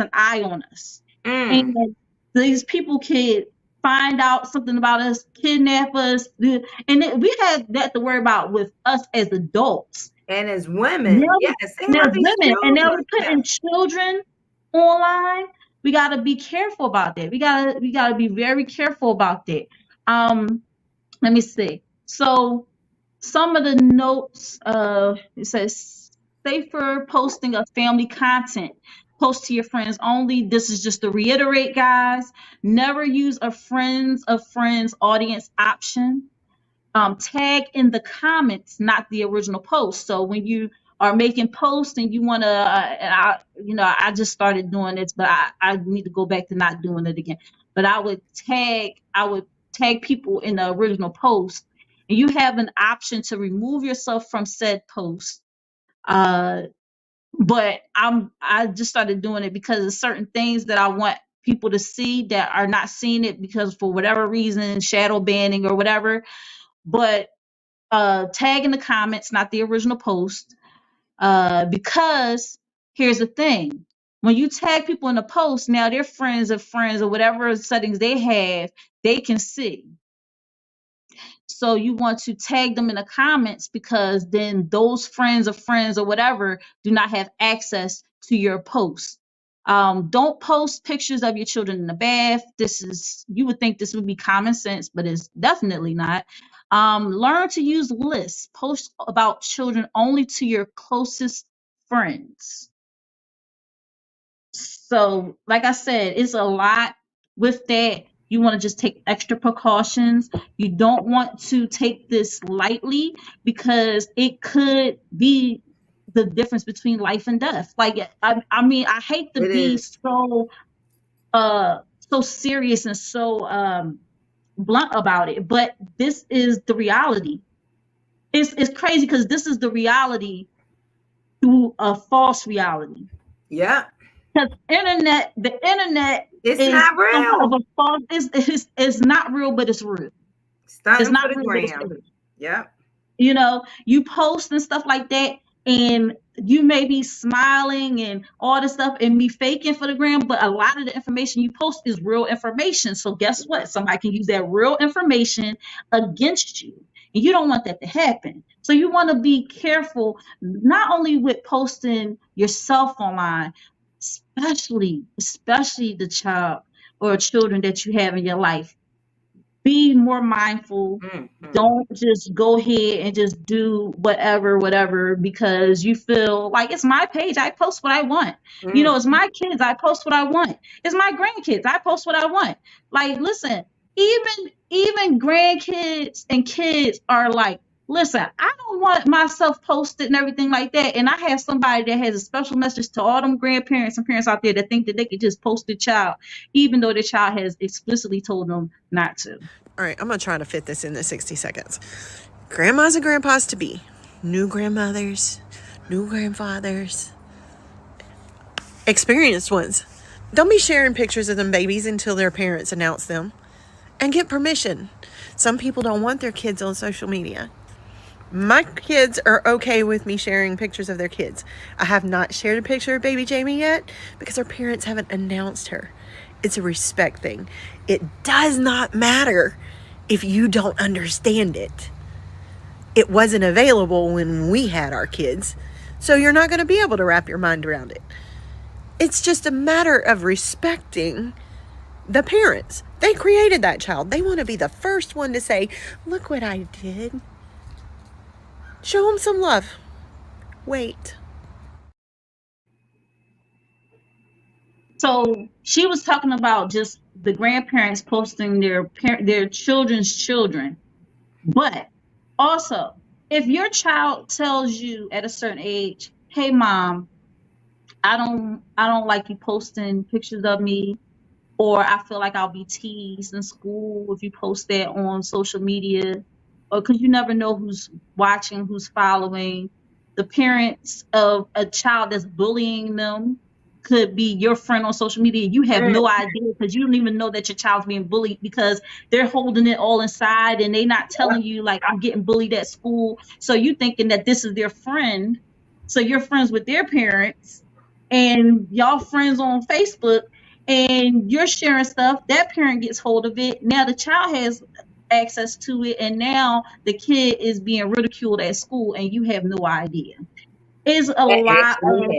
an eye on us. And these people could find out something about us, kidnap us, and we had that to worry about with us as adults. And as women, yes, and as women, and now we're putting children online. We got to be careful about that. We gotta be very careful about that. Let me see. So some of the notes, it says safer posting of family content. Post to your friends only. This is just to reiterate, guys. Never use a friends of friends audience option. Tag in the comments, not the original post. So when you are making posts and you want to, I just started doing this, but I need to go back to not doing it again. But I would tag people in the original post, and you have an option to remove yourself from said post. But I just started doing it because of certain things that I want people to see that are not seeing it because for whatever reason, shadow banning or whatever. But tag in the comments, not the original post, because here's the thing. When you tag people in the post, now their friends of friends or whatever settings they have, they can see. So you want to tag them in the comments because then those friends of friends or whatever do not have access to your post. Don't post pictures of your children in the bath. You would think this would be common sense, but it's definitely not. Learn to use lists. Post about children only to your closest friends. So, like I said, it's a lot with that. You want to just take extra precautions. You don't want to take this lightly because it could be the difference between life and death. Like, I mean, I hate to be so serious and so blunt about it, but this is the reality. It's crazy because this is the reality through a false reality. Yeah. Because the internet it's is not real. It's not real, but it's real. It's not real, but it's real. Yeah. You post and stuff like that. and you may be smiling and all this stuff and me faking for the gram, but a lot of the information you post is real information. So guess what? Somebody can use that real information against you. And you don't want that to happen. So you want to be careful, not only with posting yourself online, especially the child or children that you have in your life. Be more mindful. Don't just go ahead and just do whatever, because you feel like it's my page. I post what I want. It's my kids. I post what I want. It's my grandkids. I post what I want. Like, listen, even grandkids and kids are like, listen, I don't want myself posted and everything like that. And I have somebody that has a special message to all them grandparents and parents out there that think that they could just post their child, even though the child has explicitly told them not to. All right, I'm going to try to fit this into 60 seconds. Grandmas and grandpas to be, new grandmothers, new grandfathers, experienced ones. Don't be sharing pictures of them babies until their parents announce them. And get permission. Some people don't want their kids on social media. My kids are okay with me sharing pictures of their kids. I have not shared a picture of baby Jamie yet because her parents haven't announced her. It's a respect thing. It does not matter if you don't understand it. It wasn't available when we had our kids, so you're not going to be able to wrap your mind around it. It's just a matter of respecting the parents. They created that child. They want to be the first one to say, look what I did. Show them some love. Wait. So she was talking about just the grandparents posting their children's children. But also, if your child tells you at a certain age, hey mom, I don't like you posting pictures of me, or I feel like I'll be teased in school if you post that on social media, or because you never know who's watching, who's following. The parents of a child that's bullying them could be your friend on social media. You have no idea because you don't even know that your child's being bullied because they're holding it all inside and they're not telling you, like, I'm getting bullied at school. So you thinking that this is their friend. So you're friends with their parents and y'all friends on Facebook and you're sharing stuff. That parent gets hold of it. Now the child has access to it, and now the kid is being ridiculed at school and you have no idea. It's a lot of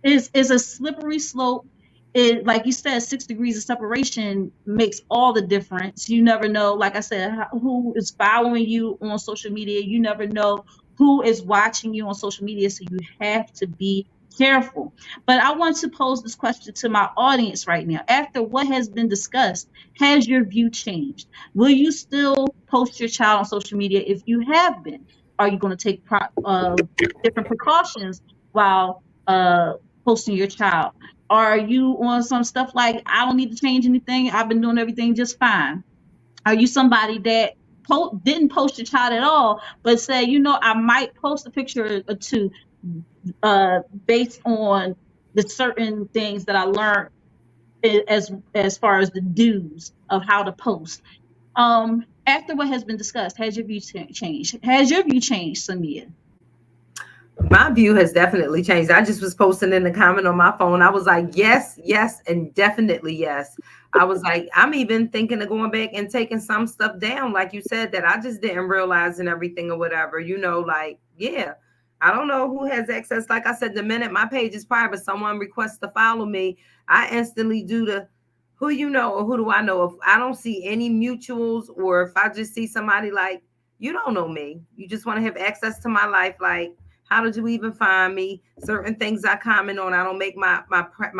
it's a slippery slope. It, like you said, 6 degrees of separation makes all the difference. You never know, like I said, who is following you on social media. You never know who is watching you on social media, so you have to be careful. But I want to pose this question to my audience right now. After what has been discussed, has your view changed? Will you still post your child on social media if you have been? Are you going to take different precautions while posting your child? Are you on some stuff like, I don't need to change anything, I've been doing everything just fine? Are you somebody that didn't post your child at all, but say, I might post a picture or two based on the certain things that I learned as far as the do's of how to post? After what has been discussed, has your view changed? Has your view changed, Samia? My view has definitely changed. I just was posting in the comment on my phone. I was like, yes, and definitely yes. I was like, I'm even thinking of going back and taking some stuff down, like you said, that I just didn't realize and everything or whatever, like, yeah. I don't know who has access. Like I said, the minute my page is private, someone requests to follow me, I instantly do the who you know or who do I know. If I don't see any mutuals, or if I just see somebody like, you don't know me, you just want to have access to my life, like, how did you even find me? Certain things I comment on, I don't make my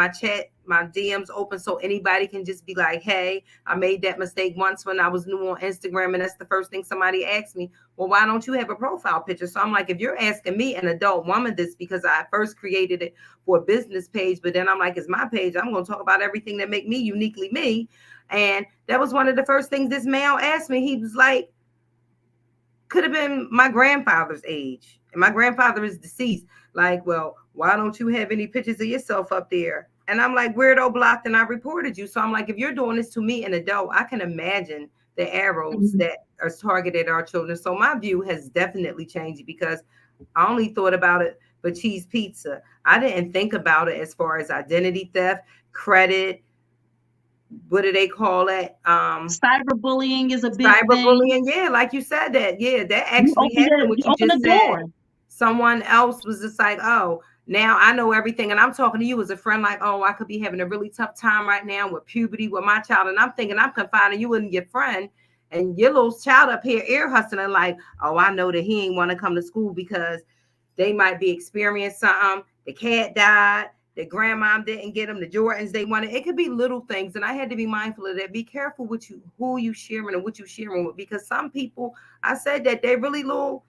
chat, my DMs open so anybody can just be like, hey, I made that mistake once when I was new on Instagram, and that's the first thing somebody asked me, well, why don't you have a profile picture? So I'm like, if you're asking me, an adult woman, this, because I first created it for a business page, but then I'm like, it's my page, I'm going to talk about everything that make me uniquely me. And that was one of the first things this male asked me. He was like, could have been my grandfather's age, and my grandfather is deceased. Like, well, why don't you have any pictures of yourself up there? And I'm like, weirdo blocked, and I reported you. So I'm like, if you're doing this to me, an adult, I can imagine the arrows that are targeted at our children. So my view has definitely changed because I only thought about it for cheese pizza. I didn't think about it as far as identity theft, credit. What do they call it? Cyberbullying is a big thing. Cyberbullying. Yeah, like you said that. Yeah, that You actually open happened. What you you open just the said. door. Someone else was just like, oh, now I know everything. And I'm talking to you as a friend, like, oh, I could be having a really tough time right now with puberty with my child. And I'm thinking I'm confining you and your friend and your little child up here ear hustling, like, oh, I know that he ain't want to come to school because they might be experiencing something. The cat died. The grandmom didn't get them. The Jordans they wanted. It could be little things, and I had to be mindful of that. Be careful with who you sharing and what you sharing with, because some people, I said that they're really little.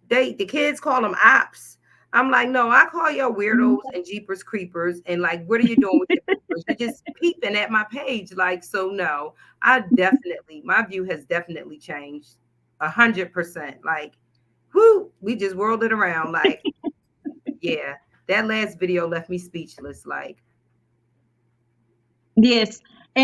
The kids call them ops. I'm like, no, I call y'all weirdos and jeepers creepers. And like, what are you doing with your papers? You're just peeping at my page. Like, so no, my view has definitely changed 100%. Like, whoo, we just whirled it around. Like, yeah, that last video left me speechless. Like, Yes. We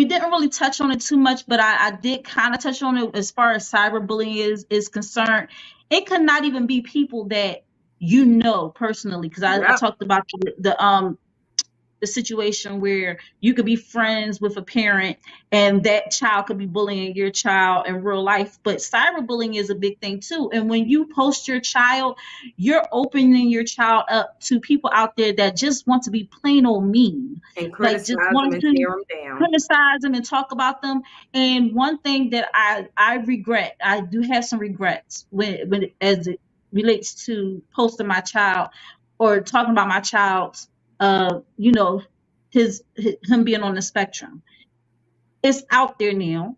didn't really touch on it too much, but I did kind of touch on it as far as cyberbullying is concerned. It could not even be people that you know personally, because I talked about the situation where you could be friends with a parent and that child could be bullying your child in real life. But cyberbullying is a big thing too. And when you post your child, you're opening your child up to people out there that just want to be plain old mean, and like criticize just them want and to tear them down. criticize them and talk about them. And one thing that I regret, I do have some regrets when as it relates to posting my child or talking about my child's you know, him being on the spectrum. It's out there now.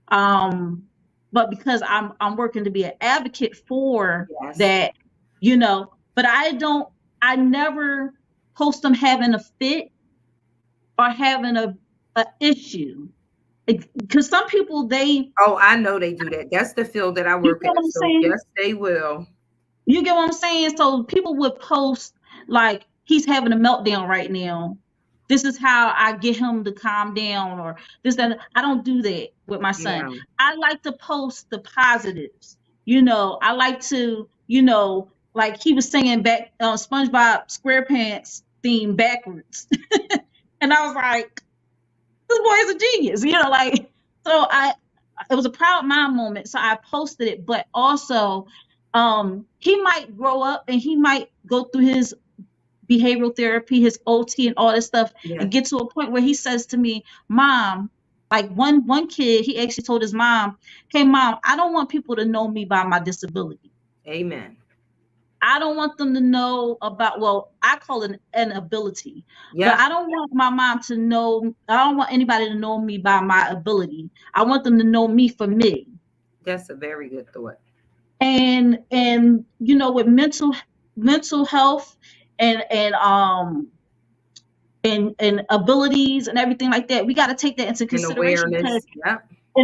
But because I'm working to be an advocate for that, but I never post them having a fit or having a issue. Because some people oh, I know they do that. That's the field that I you work get in. what I'm So saying? yes, they will. You get what I'm saying? So people would post like he's having a meltdown right now. This is how I get him to calm down, or this, that. I don't do that with my son. No. I like to post the positives. I like to, like he was singing back SpongeBob SquarePants theme backwards. And I was like, this boy is a genius, so it was a proud mom moment. So I posted it, but also he might grow up and he might go through his behavioral therapy, his OT and all this stuff, and get to a point where he says to me, Mom, like one kid, he actually told his mom, hey Mom, I don't want people to know me by my disability. Amen. I don't want them to know about, well, I call it an ability, but I don't want my mom to know, I don't want anybody to know me by my ability. I want them to know me for me. That's a very good thought. And with mental health and abilities and everything like that, we got to take that into consideration.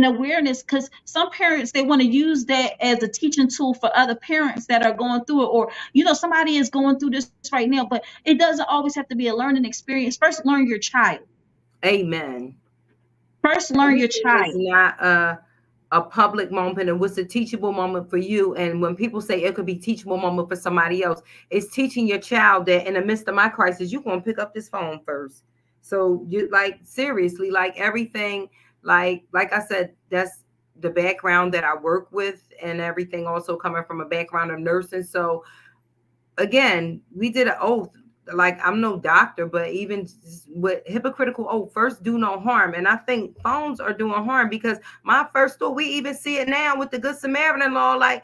Awareness, because some parents, they want to use that as a teaching tool for other parents that are going through it, or somebody is going through this right now, but it doesn't always have to be a learning experience. First, learn your child. Amen. First, learn your child. It's not a public moment, and what's a teachable moment for you. And when people say it could be teachable moment for somebody else, it's teaching your child that in the midst of my crisis, you're going to pick up this phone first. So you, like, seriously, like everything, like I said, that's the background that I work with, and everything also coming from a background of nursing. So again, we did an oath. Like, I'm no doctor, but even with hypocritical oath, first do no harm. And I think phones are doing harm, because my first thought, we even see it now with the Good Samaritan law, like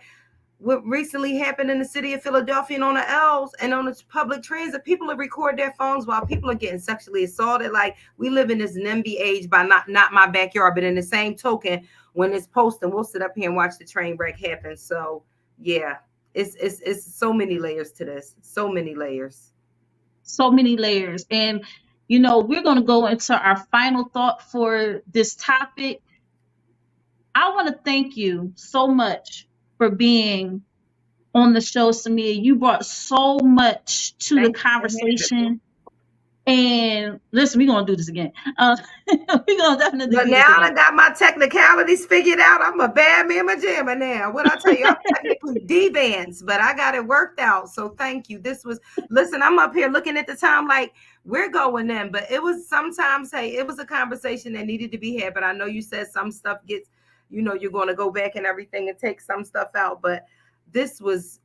what recently happened in the city of Philadelphia and on the L's and on the public transit, people will record their phones while people are getting sexually assaulted. Like, we live in this NIMBY age by not my backyard, but in the same token, when it's posted, we'll sit up here and watch the train wreck happen. So yeah, it's so many layers to this, so many layers. And we're going to go into our final thought for this topic. I want to thank you so much for being on the show, Samia. You brought so much to the conversation. And listen, we're gonna do this again. We're gonna definitely But do this now again. I got my technicalities figured out. I'm a bad mamma jamma now. What I tell you, I'm technically D-Vance, but I got it worked out. So thank you. Listen, I'm up here looking at the time like we're going in, but it was sometimes, hey, it was a conversation that needed to be had. But I know you said some stuff gets, you're going to go back and everything and take some stuff out. But this was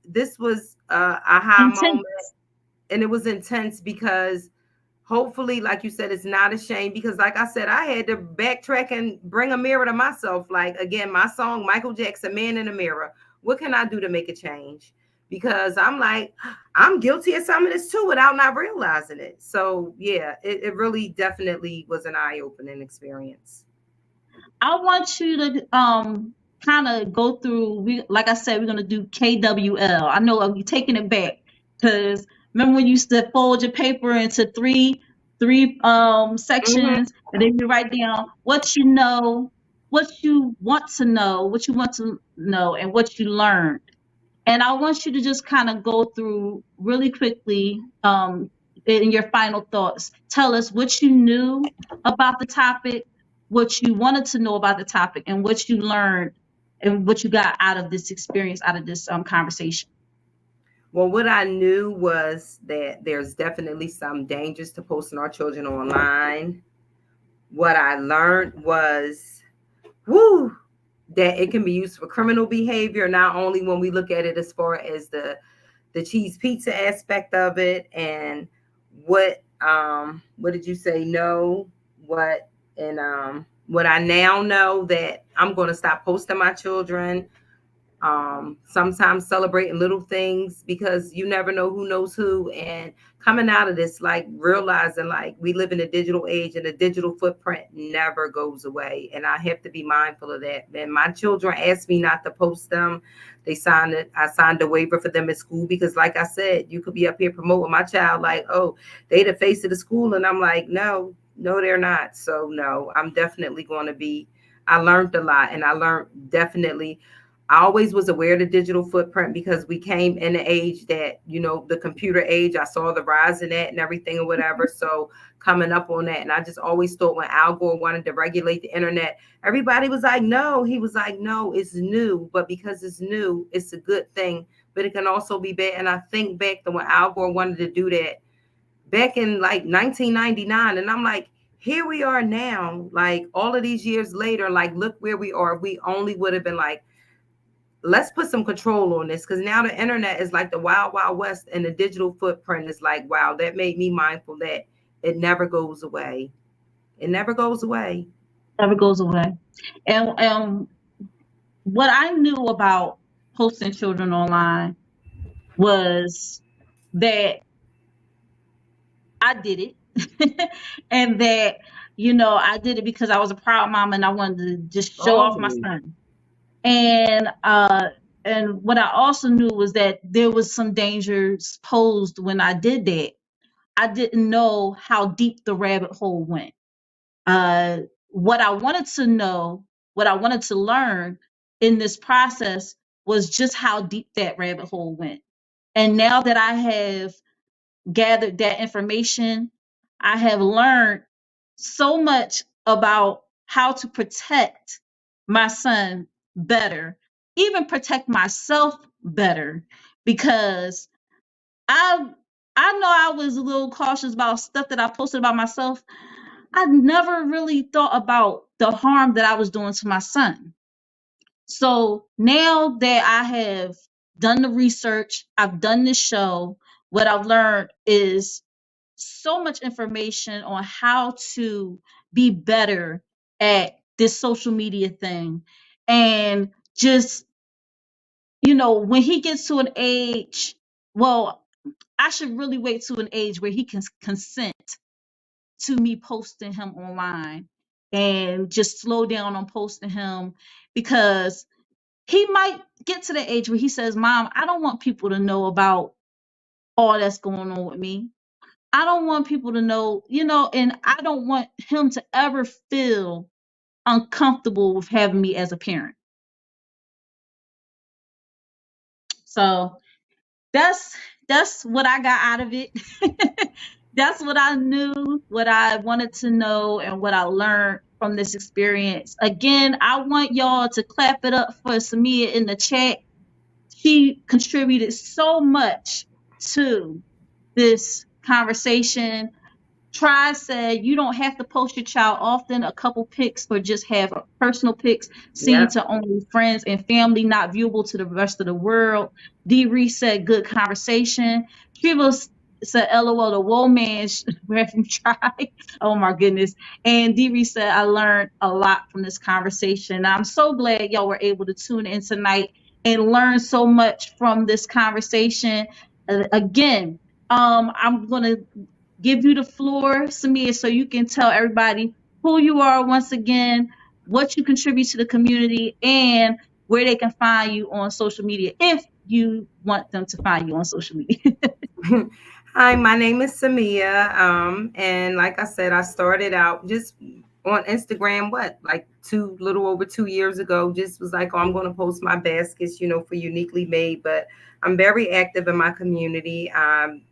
a high moment, and it was intense because hopefully, like you said, it's not a shame, because like I said, I had to backtrack and bring a mirror to myself. Like, again, my song, Michael Jackson, Man in the Mirror. What can I do to make a change? Because I'm like, I'm guilty of some of this too without not realizing it. So yeah, it really definitely was an eye-opening experience. I want you to kind of go through. Like I said, we're gonna do KWL. I know I'm taking it back because remember when you used to fold your paper into three sections, and then you write down what you know, what you want to know, and what you learned. And I want you to just kind of go through really quickly in your final thoughts. Tell us what you knew about the topic, what you wanted to know about the topic, and what you learned and what you got out of this experience, out of this conversation. Well, what I knew was that there's definitely some dangers to posting our children online. What I learned was, that it can be used for criminal behavior, not only when we look at it as far as the cheese pizza aspect of it, and what did you say? No, what I now know, that I'm going to stop posting my children. Sometimes celebrating little things, because you never know who knows who. And coming out of this, like realizing like we live in a digital age, and the digital footprint never goes away. And I have to be mindful of that. And my children asked me not to post them. I signed a waiver for them at school, because like I said, you could be up here promoting my child like, oh, they the face of the school. And I'm like, no, they're not. So no, I'm definitely going to be, I learned a lot, and I learned definitely, I always was aware of the digital footprint, because we came in an age that, the computer age, I saw the rise in that and everything or whatever. So coming up on that. And I just always thought when Al Gore wanted to regulate the internet, everybody was like, no. He was like, no, it's new. But because it's new, it's a good thing. But it can also be bad. And I think back to when Al Gore wanted to do that back in like 1999. And I'm like, here we are now, like all of these years later, like look where we are. We only would have been like, let's put some control on this, because now the internet is like the wild, wild west, and the digital footprint is like, wow, that made me mindful that it never goes away. It never goes away. Never goes away. And what I knew about posting children online was that I did it, and that I did it because I was a proud mom and I wanted to just show off my son. And what I also knew was that there was some dangers posed when I did that. I didn't know how deep the rabbit hole went. What I wanted to know, what I wanted to learn in this process was just how deep that rabbit hole went. And now that I have gathered that information, I have learned so much about how to protect my son better, even protect myself better, because I know I was a little cautious about stuff that I posted about myself. I never really thought about the harm that I was doing to my son. So now that I have done the research, I've done this show, what I've learned is so much information on how to be better at this social media thing. And just, when he gets to an age, well, I should really wait to an age where he can consent to me posting him online, and just slow down on posting him, because he might get to the age where he says, Mom, I don't want people to know about all that's going on with me. I don't want people to know, and I don't want him to ever feel uncomfortable with having me as a parent. So that's what I got out of it. That's what I knew, what I wanted to know, and what I learned from this experience. Again, I want y'all to clap it up for Samia in the chat. She contributed so much to this conversation. Try said you don't have to post your child often. A couple pics or just have personal pics seen Yep. to only friends and family, not viewable to the rest of the world. D. Reese said good conversation. Shiva said LOL the woe man where from try. Oh my goodness. And D. Reese said I learned a lot from this conversation. I'm so glad y'all were able to tune in tonight and learn so much from this conversation. Again, I'm gonna give you the floor, Samia, so you can tell everybody who you are once again, what you contribute to the community, and where they can find you on social media if you want them to find you on social media. Hi, my name is Samia. And like I said, I started out just on Instagram, like little over 2 years ago. Just was like, oh, I'm going to post my baskets, for Uniquely Made. But I'm very active in my community. I'm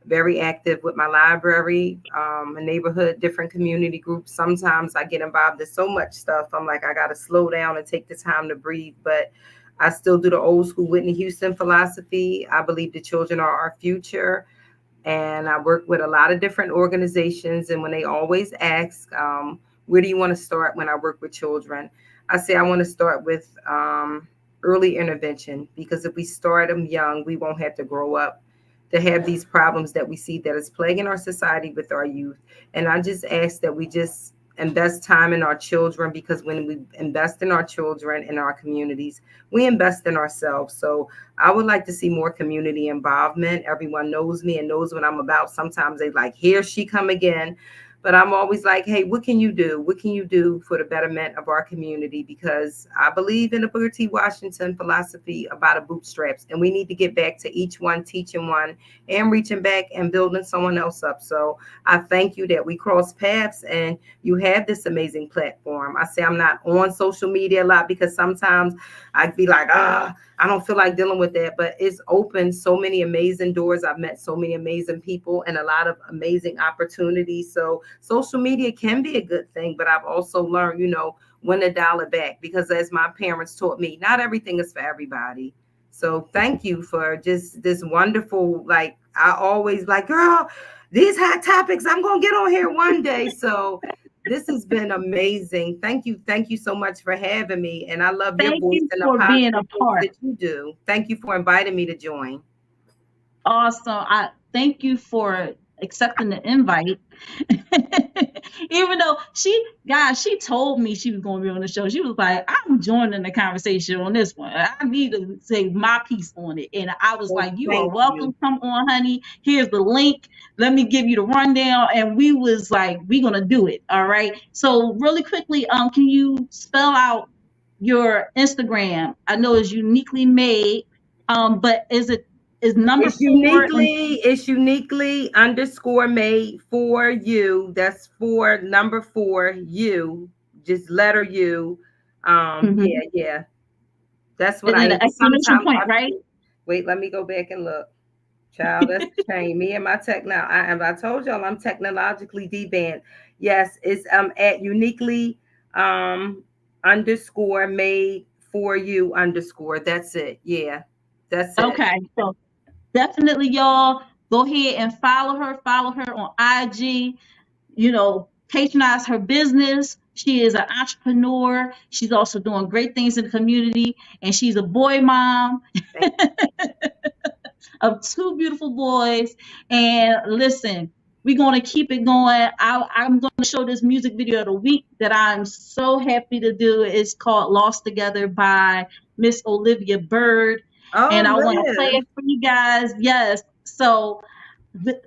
very active with my library, a neighborhood, different community groups. Sometimes I get involved in so much stuff. I'm like, I got to slow down and take the time to breathe. But I still do the old school Whitney Houston philosophy. I believe the children are our future. And I work with a lot of different organizations. And when they always ask, where do you want to start when I work with children? I say I want to start with early intervention, because if we start them young, we won't have to grow up to have these problems that we see that is plaguing our society with our youth. And I just ask that we just invest time in our children, because when we invest in our children and our communities, we invest in ourselves. So I would like to see more community involvement. Everyone knows me and knows what I'm about. Sometimes they like, here she come again. But I'm always like, hey, what can you do? What can you do for the betterment of our community? Because I believe in the Booker T. Washington philosophy about the bootstraps. And we need to get back to each one, teaching one, and reaching back and building someone else up. So I thank you that we cross paths and you have this amazing platform. I say I'm not on social media a lot because sometimes I'd be like, I don't feel like dealing with that, but it's opened so many amazing doors. I've met so many amazing people and a lot of amazing opportunities. So social media can be a good thing, but I've also learned, when to dial it back, because as my parents taught me, not everything is for everybody. So thank you for just this wonderful, like, I always like, girl, these hot topics, I'm going to get on here one day. So this has been amazing. Thank you. Thank you so much for having me. And I love your Thank voice you and the for being positive a things part. that you do. Thank you for inviting me to join. Awesome. I thank you for accepting the invite. Even though she told me she was going to be on the show. She was like, I'm joining the conversation on this one. I need to say my piece on it. And I was like, you are Thank welcome. you. Come on, honey. Here's the link. Let me give you the rundown. And we was like, we're going to do it. All right. So really quickly, can you spell out your Instagram? I know it's Uniquely Made. But is number 4 It's uniquely underscore made for you. That's for number 4, you, just letter U. Mhm. Yeah. That's what And then I the exclamation sometimes point, right? wait, let me go back and look. Child, that's a shame. Me and my tech now. I told y'all I'm technologically deband. Yes, it's at uniquely underscore made for you underscore. That's it. Yeah. That's it. Okay. So definitely y'all go ahead and follow her on IG, patronize her business. She is an entrepreneur. She's also doing great things in the community, and she's a boy mom of 2 beautiful boys. And listen, we're going to keep it going. I'm going to show this music video of the week that I'm so happy to do. It's called Lost Together by Miss Olivia Bird. Oh, And I want to play Liv. it for you guys. Yes. So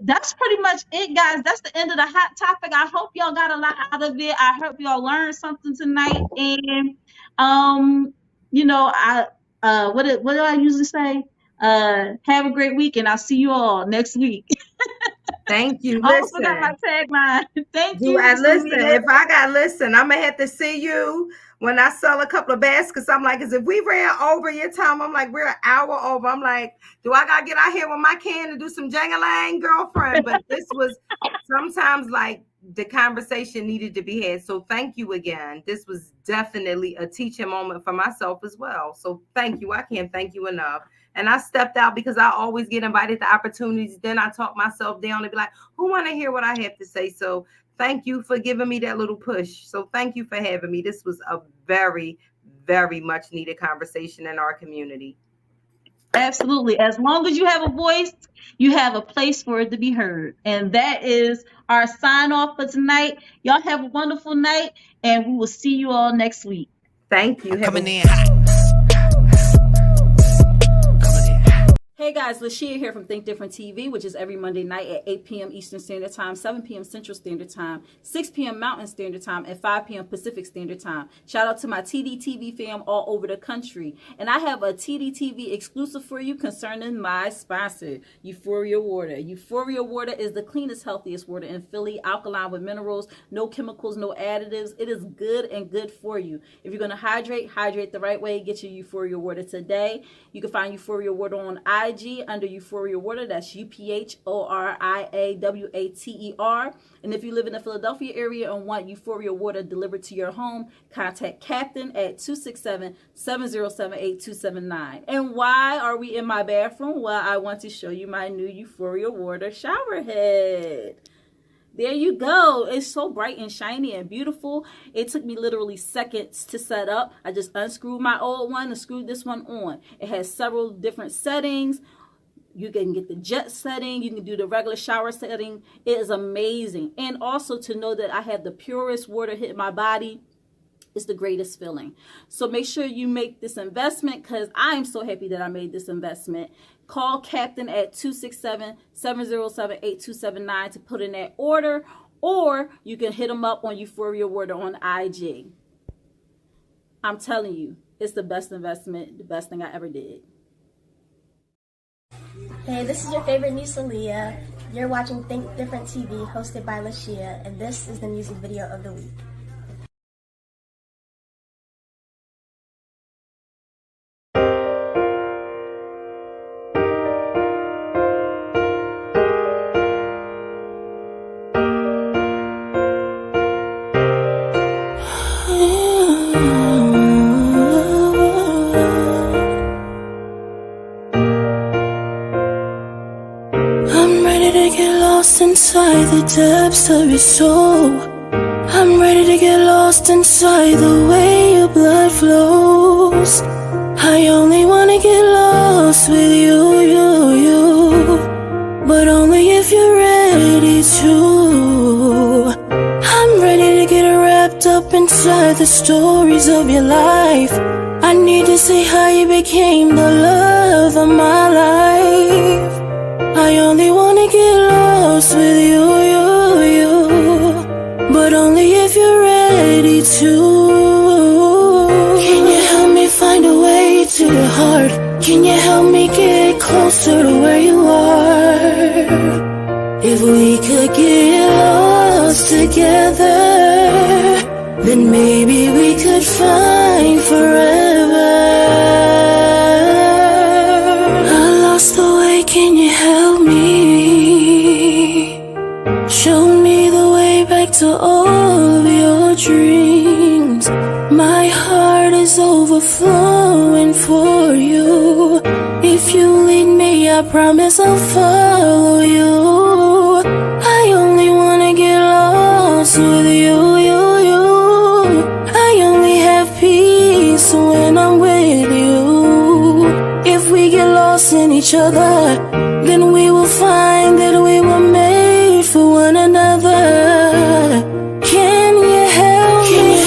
that's pretty much it, guys. That's the end of the hot topic. I hope y'all got a lot out of it. I hope y'all learned something tonight. And I what do I usually say? Have a great week, and I'll see you all next week. Thank you. I almost forgot my Listen. tagline. Thank Do you, I listen? Samia. If I got listen, I'm gonna have to see you when I sell a couple of baskets. I'm like, because if we ran over your time, I'm like, we're an hour over. I'm like, do I gotta get out here with my can and do some jangalang, girlfriend? But this was sometimes like the conversation needed to be had. So thank you again. This was definitely a teaching moment for myself as well. So thank you. I can't thank you enough. And I stepped out because I always get invited to opportunities. Then I talk myself down and be like, who want to hear what I have to say? So thank you for giving me that little push. So thank you for having me. This was a very, very much needed conversation in our community. Absolutely. As long as you have a voice, you have a place for it to be heard. And that is our sign off for tonight. Y'all have a wonderful night, and we will see you all next week. Thank you. Coming in. Hey guys, LaShia here from Think Different TV, which is every Monday night at 8 p.m. Eastern Standard Time, 7 p.m. Central Standard Time, 6 p.m. Mountain Standard Time, and 5 p.m. Pacific Standard Time. Shout out to my Tdtv fam all over the country. And I have a Tdtv exclusive for you concerning my sponsor, Euphoria Water. Euphoria Water is the cleanest, healthiest water in Philly, alkaline with minerals, no chemicals, no additives. It is good and good for you. If you're going to hydrate the right way. Get your Euphoria Water today. You can find Euphoria Water on IG under Euphoria Water. That's UPHORIAWATER. And if you live in the Philadelphia area and want Euphoria Water delivered to your home, contact Captain at 267-707-8279. And why are we in my bathroom? Well, I want to show you my new Euphoria Water shower head. There you go. It's so bright and shiny and beautiful. It took me literally seconds to set up. I just unscrewed my old one and screwed this one on. It has several different settings. You can get the jet setting. You can do the regular shower setting. It is amazing. And also to know that I have the purest water hit my body is the greatest feeling. So make sure you make this investment, because I am so happy that I made this investment. Call Captain at 267-707-8279 to put in that order, or you can hit them up on Euphoria Water on IG. I'm telling you, it's the best investment, the best thing I ever did. Hey, this is your favorite niece, Aaliyah. You're watching Think Different TV, hosted by LaShia, and this is the music video of the week. Inside the depths of your soul, I'm ready to get lost inside the way your blood flows. I only wanna get lost with you, but only if you're ready to. I'm ready to get wrapped up inside the stories of your life. I need to see how you became the love of my life. I only wanna get lost with you, but only if you're ready to. Can you help me find a way to your heart? Can you help me get closer to where you are? If we could get lost together, then maybe we could find forever. I lost the way, can you help me? Show me the way back to all of your dreams. My heart is overflowing for you. If you lead me, I promise I'll follow you. I only wanna get lost with you. I only have peace when I'm with you. If we get lost in each other, then we will find that we were made for one another. Can you help me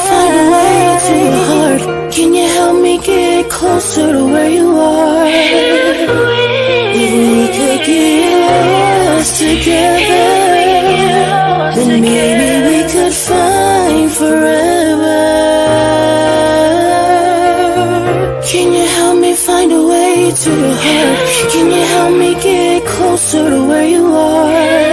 find a way to your heart? Can you help me get closer to where you are? If we could get lost together, then maybe we could find forever. Can you help me find a way to your heart? Can you help me get closer to where you are?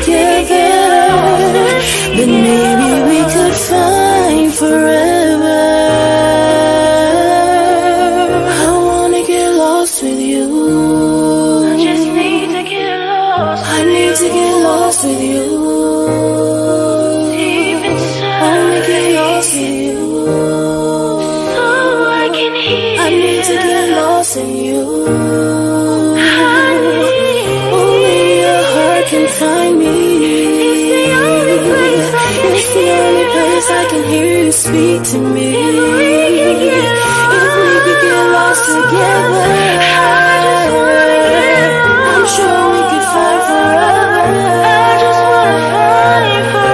together, then maybe we could find forever. I wanna get lost with you. I just need to get lost. I need to get lost with you. Deep inside, I wanna get lost with you. So I can hear. I need to get lost in you. Only your heart can find me. It's the only place I can hear. It's the only place I can hear you speak to me. If we could get lost together, I'm sure we could find forever. I just wanna find forever.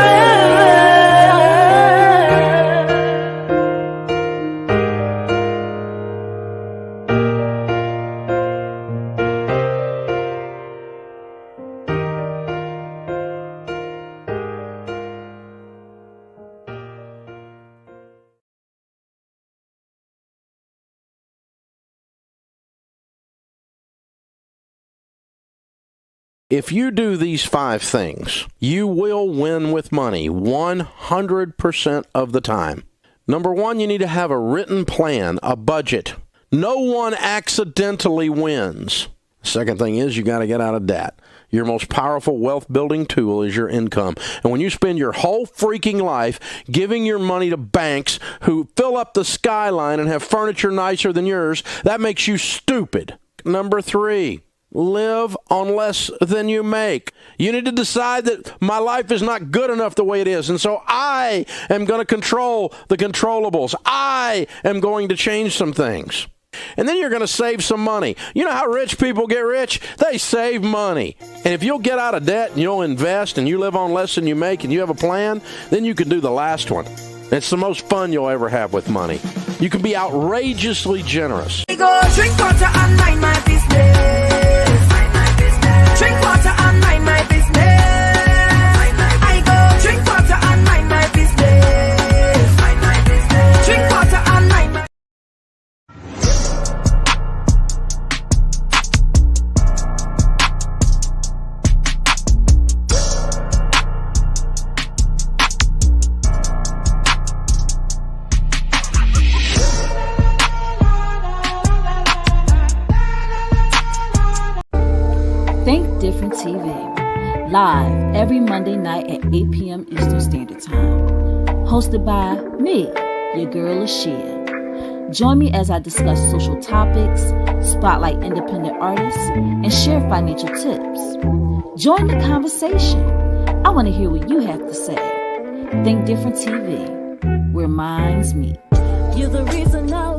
If you do these 5 things, you will win with money 100% of the time. Number 1, you need to have a written plan, a budget. No one accidentally wins. Second thing is you got to get out of debt. Your most powerful wealth building tool is your income. And when you spend your whole freaking life giving your money to banks who fill up the skyline and have furniture nicer than yours, that makes you stupid. Number 3. Live on less than you make. You need to decide that my life is not good enough the way it is, and so I am going to control the controllables. I am going to change some things. And then you're going to save some money. You know how rich people get rich? They save money. And if you'll get out of debt and you'll invest and you live on less than you make and you have a plan, then you can do the last one. It's the most fun you'll ever have with money. You can be outrageously generous. Go drink water and mind my business. Drink water and mind my business. I go drink water and mind my business. Drink water and mind my Think Different TV, live every Monday night at 8 p.m. Eastern Standard Time. Hosted by me, your girl LaShia. Join me as I discuss social topics, spotlight independent artists, and share financial tips. Join the conversation. I want to hear what you have to say. Think Different TV, where minds meet. You're the reason I